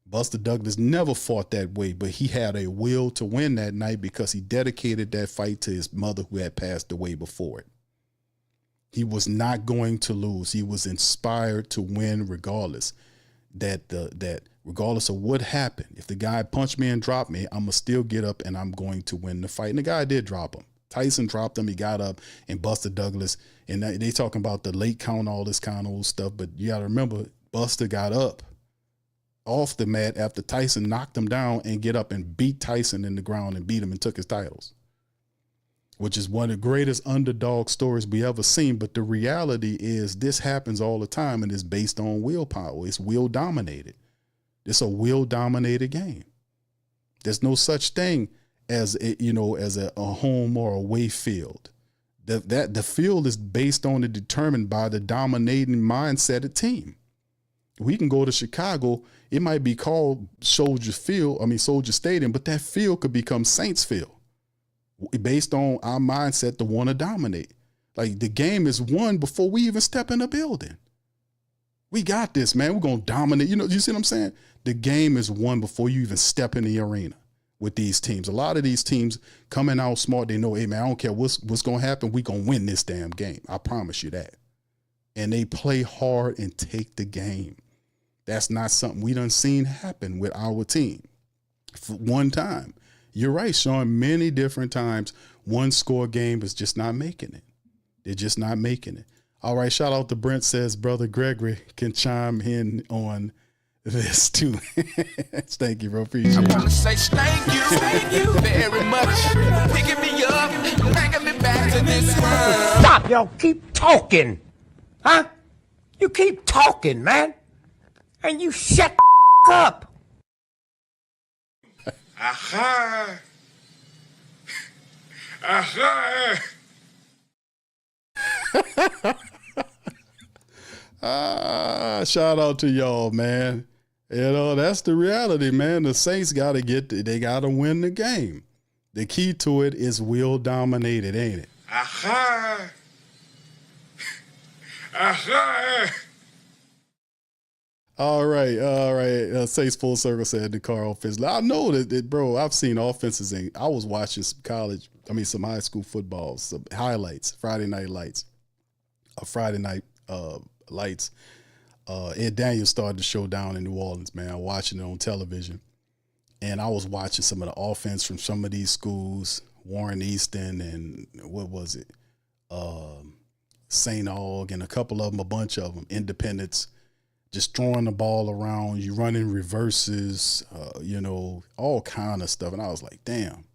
Buster Douglas never fought that way, but he had a will to win that night because he dedicated that fight to his mother who had passed away before it. He was not going to lose. He was inspired to win regardless. That regardless of what happened, if the guy punched me and dropped me, I'm going to still get up and I'm going to win the fight. And the guy did drop him. Tyson dropped him. He got up and Buster Douglas. And they talking about the late count, all this kind of old stuff. But you got to remember, Buster got up off the mat after Tyson knocked him down and get up and beat Tyson in the ground and beat him and took his titles, which is one of the greatest underdog stories we ever seen. But the reality is this happens all the time and it's based on willpower. It's will dominated. It's a will dominated game. There's no such thing as a home or away field. The field is based on and determined by the dominating mindset of team. We can go to Chicago. It might be called Soldier Stadium, but that field could become Saints Field based on our mindset to want to dominate. Like the game is won before we even step in the building. We got this, man. We're going to dominate. You see what I'm saying? The game is won before you even step in the arena with these teams. A lot of these teams coming out smart. They know, hey, man, I don't care what's going to happen. We're going to win this damn game. I promise you that. And they play hard and take the game. That's not something we done seen happen with our team. For one time. You're right, Sean. Many different times, one score game is just not making it. They're just not making it. All right, shout out to Brent says Brother Gregory can chime in on this too. Thank you, bro. Appreciate it. I want to say thank you very much. Picking me up, bringing me back to this world. Stop, y'all. Keep talking. Huh? You keep talking, man. And you shut the up. Aha! Aha! Shout out to y'all, man. That's the reality, man. The Saints got to win the game. The key to it is will dominated, ain't it? Aha! Aha! All right. Saints Full Circle said the car offense. I know that, bro. I've seen offenses, and I was watching some high school football, some highlights, Friday night lights. Ed Daniels started the show down in New Orleans, man. I was watching it on television, and I was watching some of the offense from some of these schools, Warren Easton and what was it, St. Aug, and a bunch of them, Independence, just throwing the ball around, you running reverses, all kind of stuff. And I was like, damn,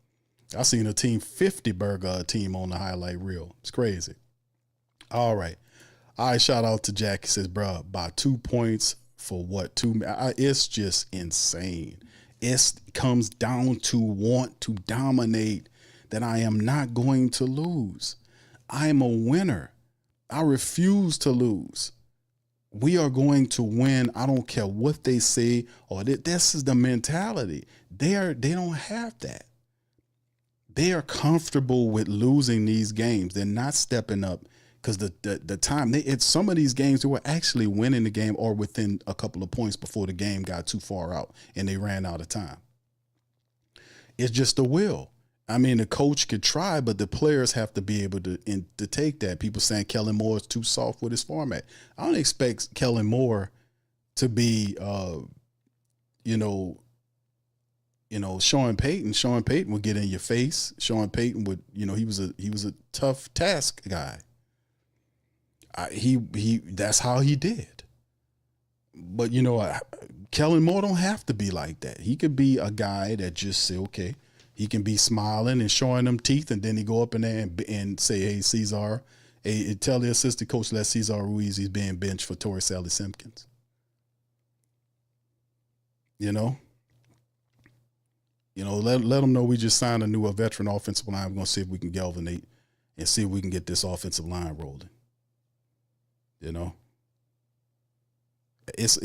I seen a Team 50 burger team on the highlight reel. It's crazy. All right. Shout out to Jack. He says, bro, by 2 points for what? It's just insane. It comes down to want to dominate, that I am not going to lose. I am a winner. I refuse to lose. We are going to win. I don't care what they say, or this is the mentality. They don't have that. They are comfortable with losing these games. They're not stepping up because the time some of these games they were actually winning the game or within a couple of points before the game got too far out and they ran out of time. It's just the will. I mean, the coach could try, but the players have to be able to take that. People saying Kellen Moore is too soft with his format. I don't expect Kellen Moore to be Sean Payton would get in your face. Sean Payton would, he was a tough task guy. That's how he did. But Kellen Moore don't have to be like that. He could be a guy that just say, okay, he can be smiling and showing them teeth, and then he go up in there and say, hey, Cesar, tell the assistant coach that Cesar Ruiz he's being benched for Torrey Sally Simpkins. Let them know we just signed a veteran offensive line. We're going to see if we can galvanate and see if we can get this offensive line rolling. It's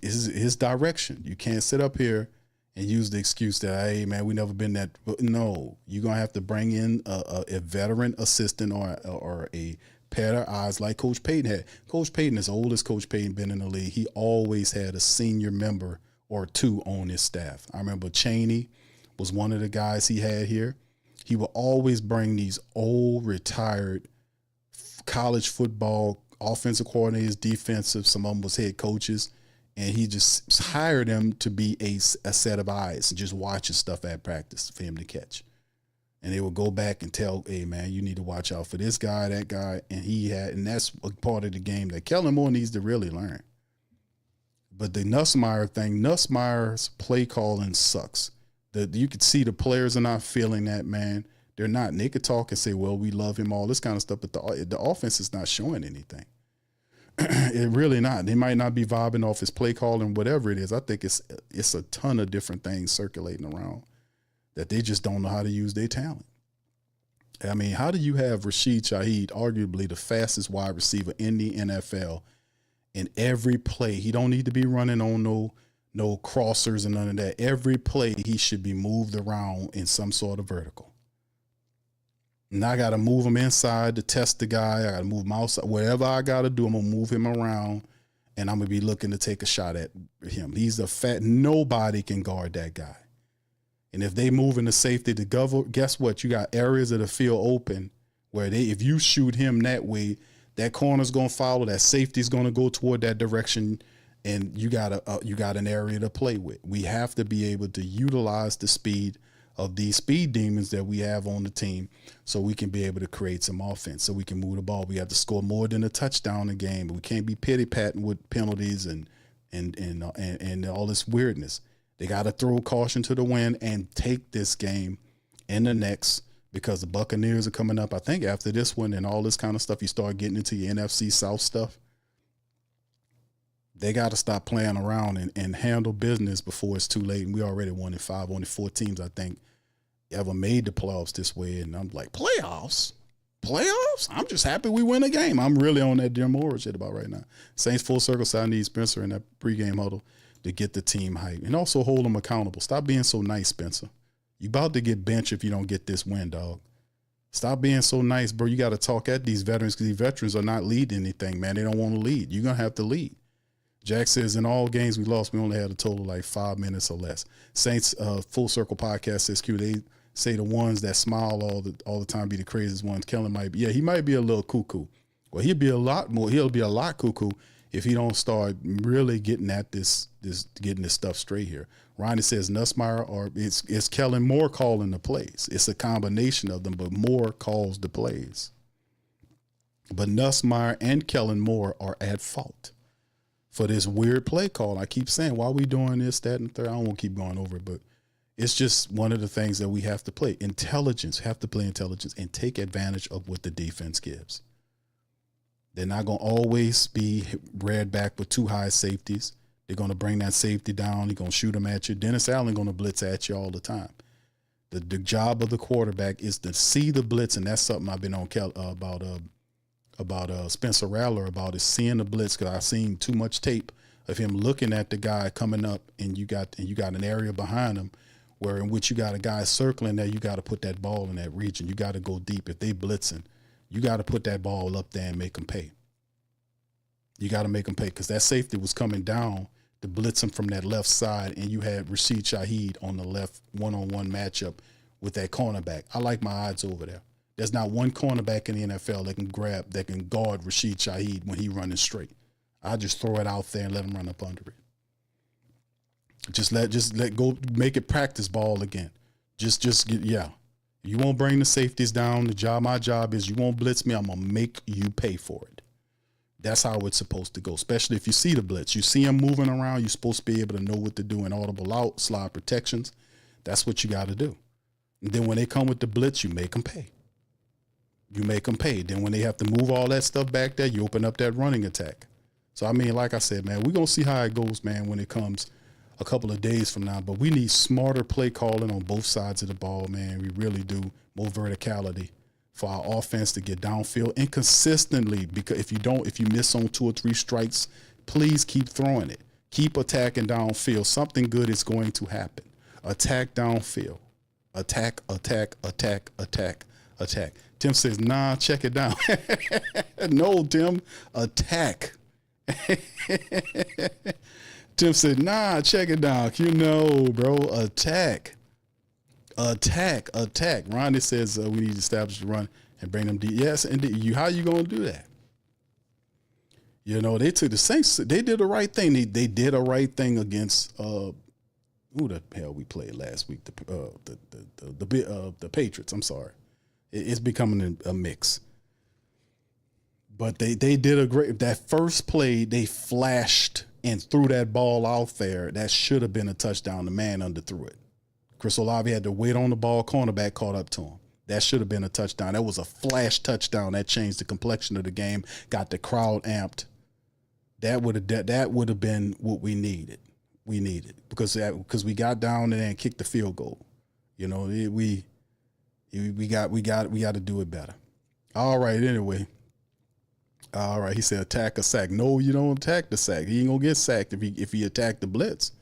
his direction. You can't sit up here and use the excuse that, hey, man, we never been that. No, you're going to have to bring in a veteran assistant or a pair of eyes like Coach Payton had. Coach Payton, as old as Coach Payton been in the league, he always had a senior member or two on his staff. I remember Chaney was one of the guys he had here. He would always bring these old, retired college football offensive coordinators, defensive, some of them was head coaches, and he just hired them to be a set of eyes and just watching stuff at practice for him to catch. And they would go back and tell, hey, man, you need to watch out for this guy, that guy. And that's a part of the game that Kellen Moore needs to really learn. But the Nussmeier thing, Nussmeier's play calling sucks. You could see the players are not feeling that, man. They're not. And they could talk and say, well, we love him, all this kind of stuff, but the offense is not showing anything. It really not. They might not be vibing off his play calling, whatever it is. I think it's a ton of different things circulating around that they just don't know how to use their talent. I mean, how do you have Rashid Shaheed, arguably the fastest wide receiver in the NFL, in every play? He don't need to be running on no crossers and none of that. Every play he should be moved around in some sort of vertical. And I got to move him inside to test the guy. I got to move him outside. Whatever I got to do, I'm going to move him around, and I'm going to be looking to take a shot at him. He's nobody can guard that guy. And if they move into safety to cover, guess what? You got areas of the field open where if you shoot him that way, that corner's going to follow, that safety's going to go toward that direction, and you got an area to play with. We have to be able to utilize the speed of these speed demons that we have on the team so we can be able to create some offense, so we can move the ball. We have to score more than a touchdown a game. We can't be pity-patting with penalties and all this weirdness. They got to throw caution to the wind and take this game in the next, because the Buccaneers are coming up. I think after this one and all this kind of stuff, you start getting into your NFC South stuff. They got to stop playing around and handle business before it's too late. And we already 1-5, only 4 teams, I think, ever made the playoffs this way. And I'm like, playoffs? I'm just happy we win a game. I'm really on that Jim Moore shit about right now. Saints full circle, so I need Spencer in that pregame huddle to get the team hype and also hold them accountable. Stop being so nice, Spencer. You about to get benched if you don't get this win, dog. Stop being so nice, bro. You got to talk at these veterans, because these veterans are not leading anything, man. They don't want to lead. You're going to have to lead. Jack says, in all games we lost, we only had a total of like 5 minutes or less. Saints Full Circle Podcast says, Q, they say the ones that smile all the time be the craziest ones. Kellen might be. Yeah, he might be a little cuckoo. Well, he'll be a lot cuckoo if he don't start really getting at getting this stuff straight here. Ronnie says Nussmeier, or it's Kellen Moore calling the plays. It's a combination of them, but Moore calls the plays. But Nussmeier and Kellen Moore are at fault for this weird play call. I keep saying, why are we doing this, that, and the third? I don't want to keep going over it, but it's just one of the things that we have to play. Intelligence, have to play intelligence and take advantage of what the defense gives. They're not going to always be read back with 2 high safeties. They're going to bring that safety down. They're going to shoot them at you. Dennis Allen going to blitz at you all the time. The job of the quarterback is to see the blitz, and that's something I've been on about Spencer Rattler about, is seeing the blitz, because I've seen too much tape of him looking at the guy coming up, and you got an area behind him where in which you got a guy circling there. You got to put that ball in that region. You got to go deep. If they blitzing, you got to put that ball up there and make them pay. You got to make them pay, because that safety was coming down to blitz him from that left side, and you had Rashid Shaheed on the left one-on-one matchup with that cornerback. I like my odds over there. There's not one cornerback in the NFL that can guard Rashid Shaheed when he running straight. I just throw it out there and let him run up under it. Just let go. Make it practice ball again. Just get, yeah. You won't bring the safeties down. My job is you won't blitz me. I'm gonna make you pay for it. That's how it's supposed to go. Especially if you see the blitz, you see them moving around. You're supposed to be able to know what to do in audible out, slide protections. That's what you got to do. And then when they come with the blitz, you make them pay. You make them pay. Then when they have to move all that stuff back there, you open up that running attack. So I mean, like I said, man, we're gonna see how it goes, man, when it comes a couple of days from now, but we need smarter play calling on both sides of the ball, man. We really do. More verticality for our offense to get downfield and consistently, because if you miss on 2 or 3 strikes, please keep throwing it. Keep attacking downfield. Something good is going to happen. Attack downfield. Attack. Tim says, nah, check it down. No, Tim, attack. Tim said, nah, check it down. You know, bro, attack. Ronnie says we need to establish the run and bring them deep. Yes, indeed. How you going to do that? You know, they took the Saints. They did the right thing. They did a right thing against who the hell we played last week? The Patriots. I'm sorry. It's becoming a mix. But they did a great. That first play, they flashed and threw that ball out there. That should have been a touchdown. The man underthrew it. Chris Olave had to wait on the ball. Cornerback caught up to him. That should have been a touchdown. That was a flash touchdown. That changed the complexion of the game. Got the crowd amped. That would have been what we needed. We needed because we got down there and kicked the field goal. You know, we got to do it better. All right. Anyway. All right. He said attack a sack. No, you don't attack the sack. He ain't gonna get sacked if he attack the blitz.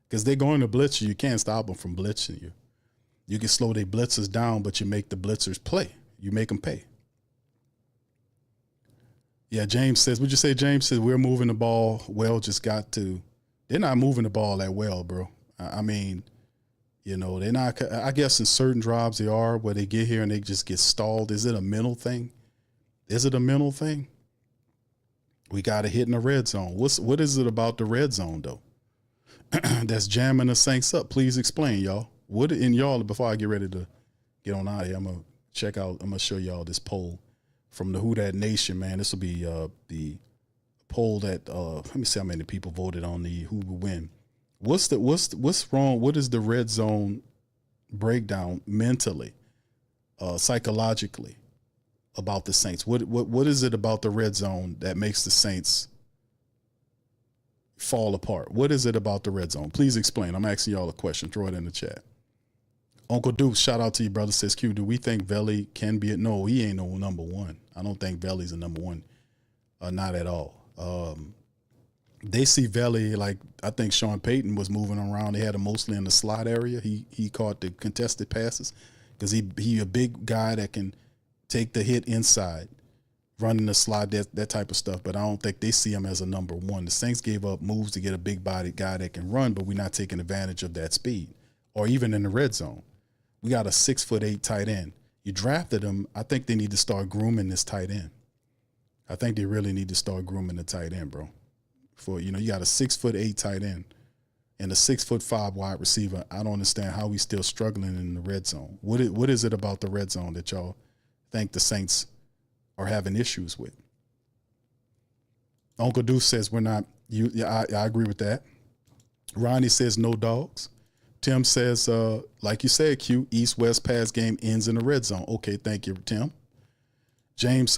Because they're going to blitz you. You can't stop them from blitzing you. You can slow their blitzers down, but you make the blitzers play. You make them pay. Yeah, James says, what'd you say, James? Says, we're moving the ball well, just got to. They're not moving the ball that well, bro. I mean, you know, they're not. I guess in certain drives they are, where they get here and they just get stalled. Is it a mental thing? We got to hit in the red zone. What is it about the red zone, though? That's jamming the Saints up. Please explain, y'all. What in y'all, before I get ready to get on out of here, I'm gonna show y'all this poll from the Who Dat Nation, man. This will be the poll that let me see how many people voted on the who will win. What's wrong? What is the red zone breakdown mentally, psychologically about the Saints? What is it about the red zone that makes the Saints fall apart? What is it about the red zone? Please explain. I'm asking y'all a question. Throw it in the chat. Uncle Duke, shout out to you, brother. Says, Q, do we think Veli can be no, he ain't no number one. I don't think Veli's a number one. Not at all. They see Veli like I think Sean Payton was moving around. They had him mostly in the slot area. He caught the contested passes because he a big guy that can take the hit inside, running the slot, that type of stuff. But I don't think they see him as a number one. The Saints gave up moves to get a big bodied guy that can run, but we're not taking advantage of that speed. Or even in the red zone. We got a 6'8" tight end. You drafted him. I think they need to start grooming this tight end. I think they really need to start grooming the tight end, bro. You got a 6'8" tight end and a 6'5" wide receiver. I don't understand how he's still struggling in the red zone. What is it about the red zone that y'all think the Saints are having issues with? Uncle Deuce says we're not. I agree with that. Ronnie says no dogs. Tim says, like you said, Q, East-West pass game ends in the red zone. Okay, thank you, Tim. James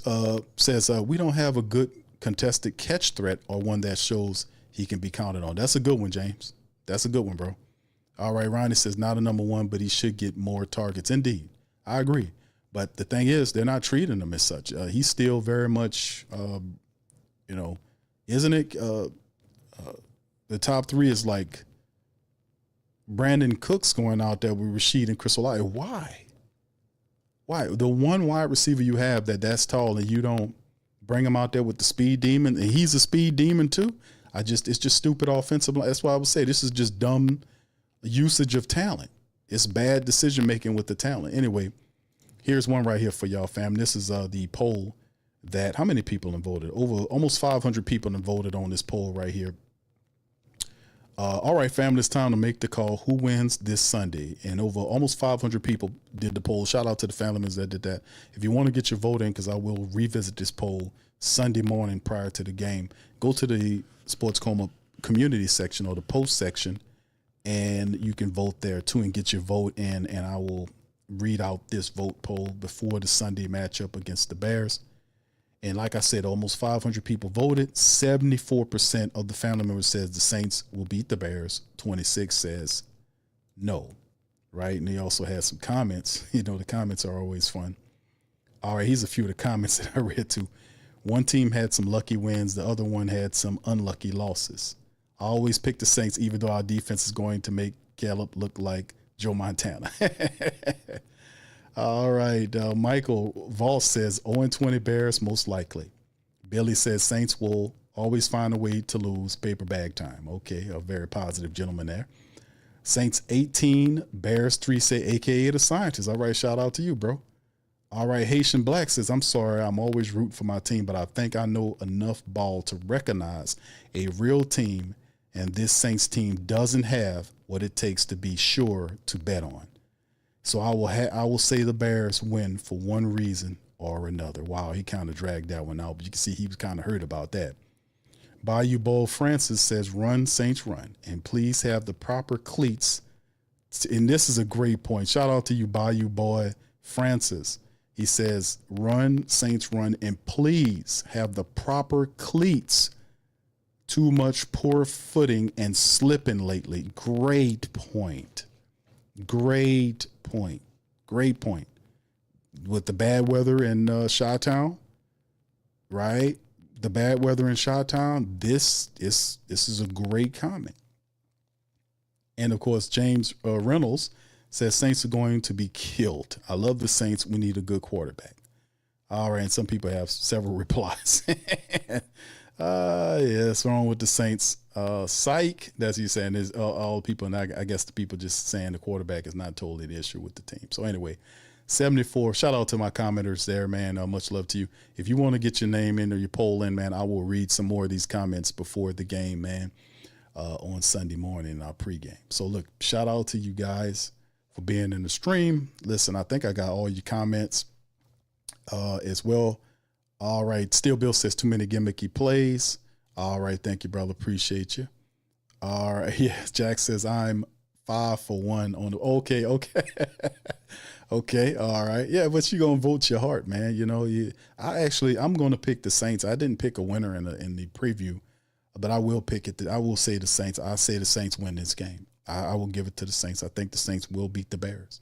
says, we don't have a good contested catch threat or one that shows he can be counted on. That's a good one, James. That's a good one, bro. All right, Ronnie says, not a number one, but he should get more targets. Indeed, I agree. But the thing is, they're not treating him as such. He's still very much, isn't it? The top three is like Brandon Cooks going out there with Rashid and Chris Olave. Why? The one wide receiver you have that's tall and you don't bring him out there with the speed demon, and he's a speed demon too. It's just stupid offensive. That's why I would say this is just dumb usage of talent. It's bad decision making with the talent. Anyway, here's one right here for y'all, fam. This is the poll that how many people have voted? Over almost 500 people have voted on this poll right here. All right, family, it's time to make the call. Who wins this Sunday? And over almost 500 people did the poll. Shout out to the family members that did that. If you want to get your vote in, because I will revisit this poll Sunday morning prior to the game, go to the Sports Coma community section or the post section, and you can vote there too and get your vote in. And I will read out this vote poll before the Sunday matchup against the Bears. And like I said, almost 500 people voted. 74% of the family members says the Saints will beat the Bears. 26 says no, right? And they also had some comments. You know, the comments are always fun. All right, here's a few of the comments that I read too. One team had some lucky wins. The other one had some unlucky losses. I always pick the Saints, even though our defense is going to make Gallup look like Joe Montana. All right. Michael Voss says 0-20 Bears, most likely. Billy says Saints will always find a way to lose. Paper bag time. Okay. A very positive gentleman there. Saints 18, Bears 3 say, AKA the scientist. All right. Shout out to you, bro. All right. Haitian Black says, I'm sorry. I'm always rooting for my team, but I think I know enough ball to recognize a real team, and this Saints team doesn't have what it takes to be sure to bet on. So I will say the Bears win for one reason or another. Wow, he kind of dragged that one out, but you can see he was kind of hurt about that. Bayou Bowl Francis says, run, Saints, run. And please have the proper cleats. And this is a great point. Shout out to you, Bayou Boy Francis. He says, run, Saints, run, and please have the proper cleats. Too much poor footing and slipping lately. Great point. Great point. Great point. With the bad weather in Chi-Town, right? The bad weather in Chi-Town, this is a great comment. And of course, James Reynolds says Saints are going to be killed. I love the Saints. We need a good quarterback. All right, and some people have several replies. Yeah, what's wrong with the Saints? Psych, that's you saying, is all people, and I guess the people just saying the quarterback is not totally the issue with the team. So anyway, 74. Shout out to my commenters there, man. Much love to you. If you want to get your name in or your poll in, man, I will read some more of these comments before the game, man, on Sunday morning in our pregame. So look, shout out to you guys for being in the stream. Listen, I think I got all your comments as well. All right. Steel Bill says too many gimmicky plays. All right. Thank you, brother. Appreciate you. All right. Yes. Jack says I'm 5 for 1 on the. Okay. Okay. All right. Yeah. But you're going to vote your heart, man. You know, I'm going to pick the Saints. I didn't pick a winner in the preview, but I will pick it. I will say the Saints. I say the Saints win this game. I will give it to the Saints. I think the Saints will beat the Bears.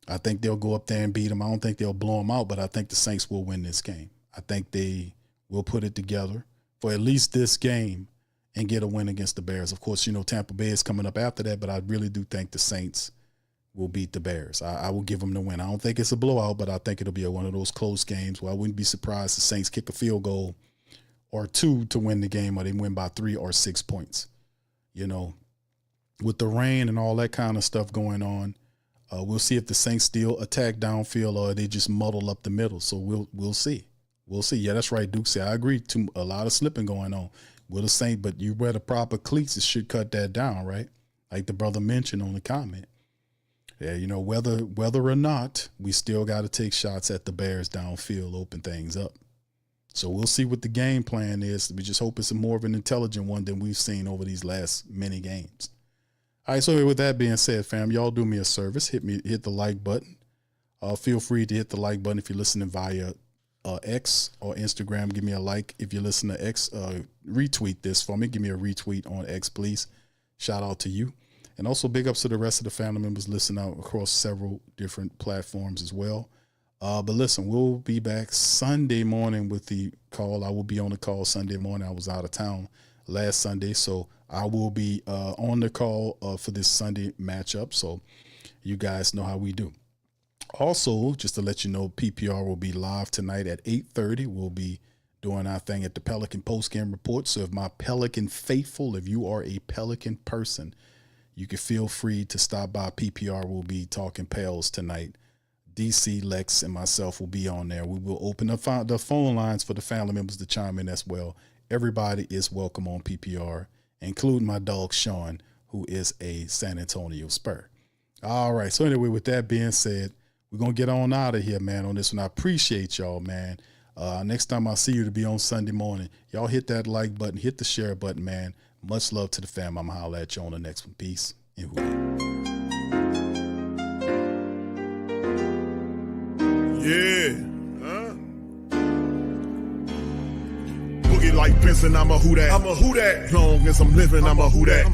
I think they'll go up there and beat them. I don't think they'll blow them out, but I think the Saints will win this game. I think they will put it together for at least this game and get a win against the Bears. Of course, you know, Tampa Bay is coming up after that, but I really do think the Saints will beat the Bears. I will give them the win. I don't think it's a blowout, but I think it'll be one of those close games where I wouldn't be surprised the Saints kick a field goal or two to win the game, or they win by 3 or 6 points. You know, with the rain and all that kind of stuff going on, we'll see if the Saints still attack downfield or they just muddle up the middle. So we'll see. We'll see. Yeah, that's right, Duke said. I agree. A lot of slipping going on. Will the Saints, but you wear the proper cleats, it should cut that down, right? Like the brother mentioned on the comment. Yeah, you know, whether or not, we still got to take shots at the Bears downfield, open things up. So we'll see what the game plan is. We just hope it's more of an intelligent one than we've seen over these last many games. All right, so with that being said, fam, y'all do me a service. Hit the like button. Feel free to hit the like button if you're listening via X or Instagram. Give me a like. If you listen to X, retweet this for me. Give me a retweet on X, please. Shout out to you. And also big ups to the rest of the family members listening out across several different platforms as well. But listen, we'll be back Sunday morning with the call. I will be on the call Sunday morning. I was out of town last Sunday, so I will be on the call for this Sunday matchup. So you guys know how we do. Also, just to let you know, PPR will be live tonight at 8:30. We'll be doing our thing at the Pelican postgame report. So if my Pelican faithful, if you are a Pelican person, you can feel free to stop by. PPR will be talking Pels tonight. DC, Lex, and myself will be on there. We will open up the phone lines for the family members to chime in as well. Everybody is welcome on PPR including my dog Sean, who is a San Antonio Spur. All right. So anyway, with that being said, we're going to get on out of here, man, on this one. I appreciate y'all, man. Next time I see you to be on Sunday morning, y'all hit that like button, hit the share button, man. Much love to the fam. I'm going to holler at you on the next one. Peace and who dat. Yeah. Boogie like Benson, I'm a who dat. I'm a who dat. Long as I'm living, I'm a who dat.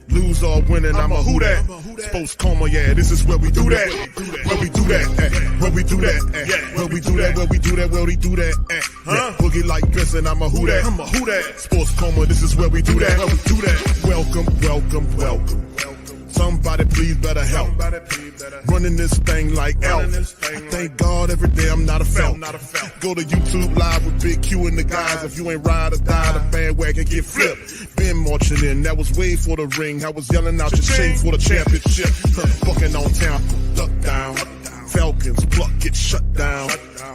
Lose or winning, I'm a who dat. Sports Coma, yeah, this is where we do that. Where we do that, where we do that, where we do that, where we do that, where we do that. Boogie like Benson, I'm a who dat. I'm a who dat. Sports Coma, this is where we do that. Where we do that. Welcome, welcome, welcome. Somebody please better help. Running this thing like Elf. I thank God every day I'm not a felt. Go to YouTube Live with Big Q and the guys. If you ain't ride or die, the bandwagon get flipped. Been marching in, that was way for the ring. I was yelling out your chain for the championship. Fucking on Tampa, duck down. Falcons, pluck, get shut down.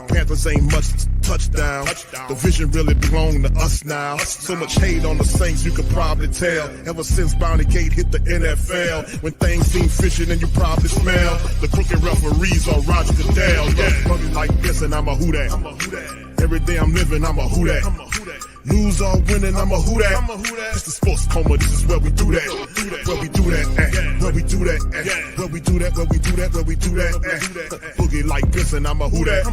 Panthers ain't much touchdown. The vision really belong to us now. So much hate on the Saints, you could probably tell. Ever since Bounty Gate hit the NFL, when things seem fishy, then you probably smell the crooked referees or Roger Goodell. Yeah, money like this, and I'm a who dat. Every day I'm living, I'm a who dat. Lose or winning, I'm a who dat. It's the Sports Coma, this is where we do that. Where we do that, where we do that, where we do that, where we do that, where we do that. Boogie like this, and I'm a who dat.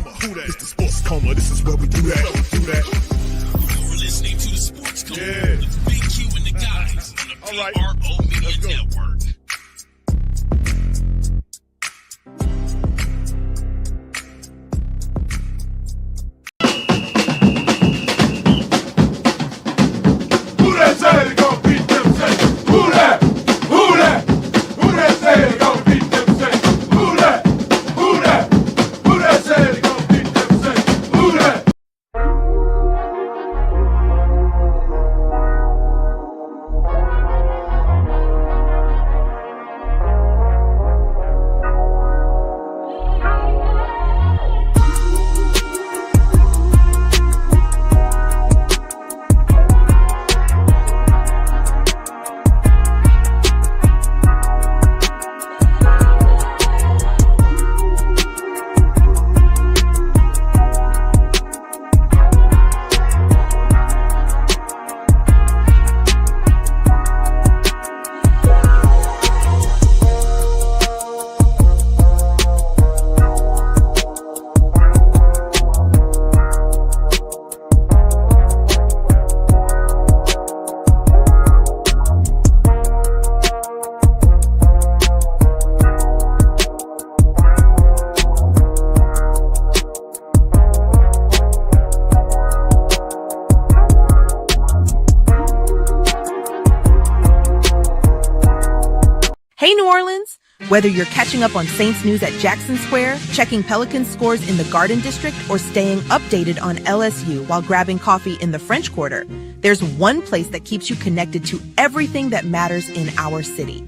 It's the Sports Coma, this is where we do that. You're listening to the Sports Coma with Big Q and the guys on the PRO Media Network. Whether you're catching up on Saints news at Jackson Square, checking Pelicans scores in the Garden District, or staying updated on LSU while grabbing coffee in the French Quarter, there's one place that keeps you connected to everything that matters in our city.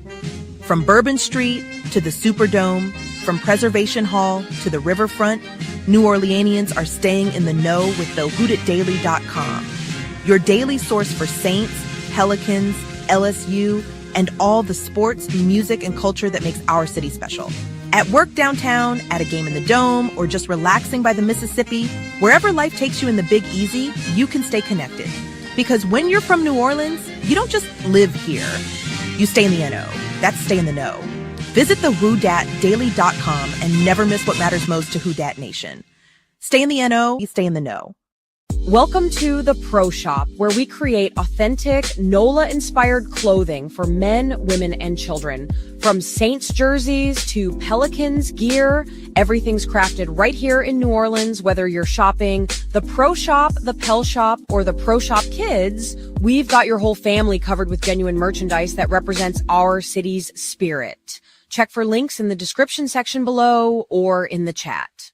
From Bourbon Street to the Superdome, from Preservation Hall to the Riverfront, New Orleanians are staying in the know with the WhoDatDaily.com. Your daily source for Saints, Pelicans, LSU, and all the sports, music, and culture that makes our city special. At work downtown, at a game in the Dome, or just relaxing by the Mississippi, wherever life takes you in the Big Easy, you can stay connected. Because when you're from New Orleans, you don't just live here. You stay in the NO. That's stay in the know. Visit the WhoDatDaily.com and never miss what matters most to Who Dat Nation. Stay in the NO, you stay in the know. Welcome to the Pro Shop, where we create authentic NOLA-inspired clothing for men, women, and children. From Saints jerseys to Pelicans gear, everything's crafted right here in New Orleans. Whether you're shopping the Pro Shop, the Pel Shop, or the Pro Shop Kids, we've got your whole family covered with genuine merchandise that represents our city's spirit. Check for links in the description section below or in the chat.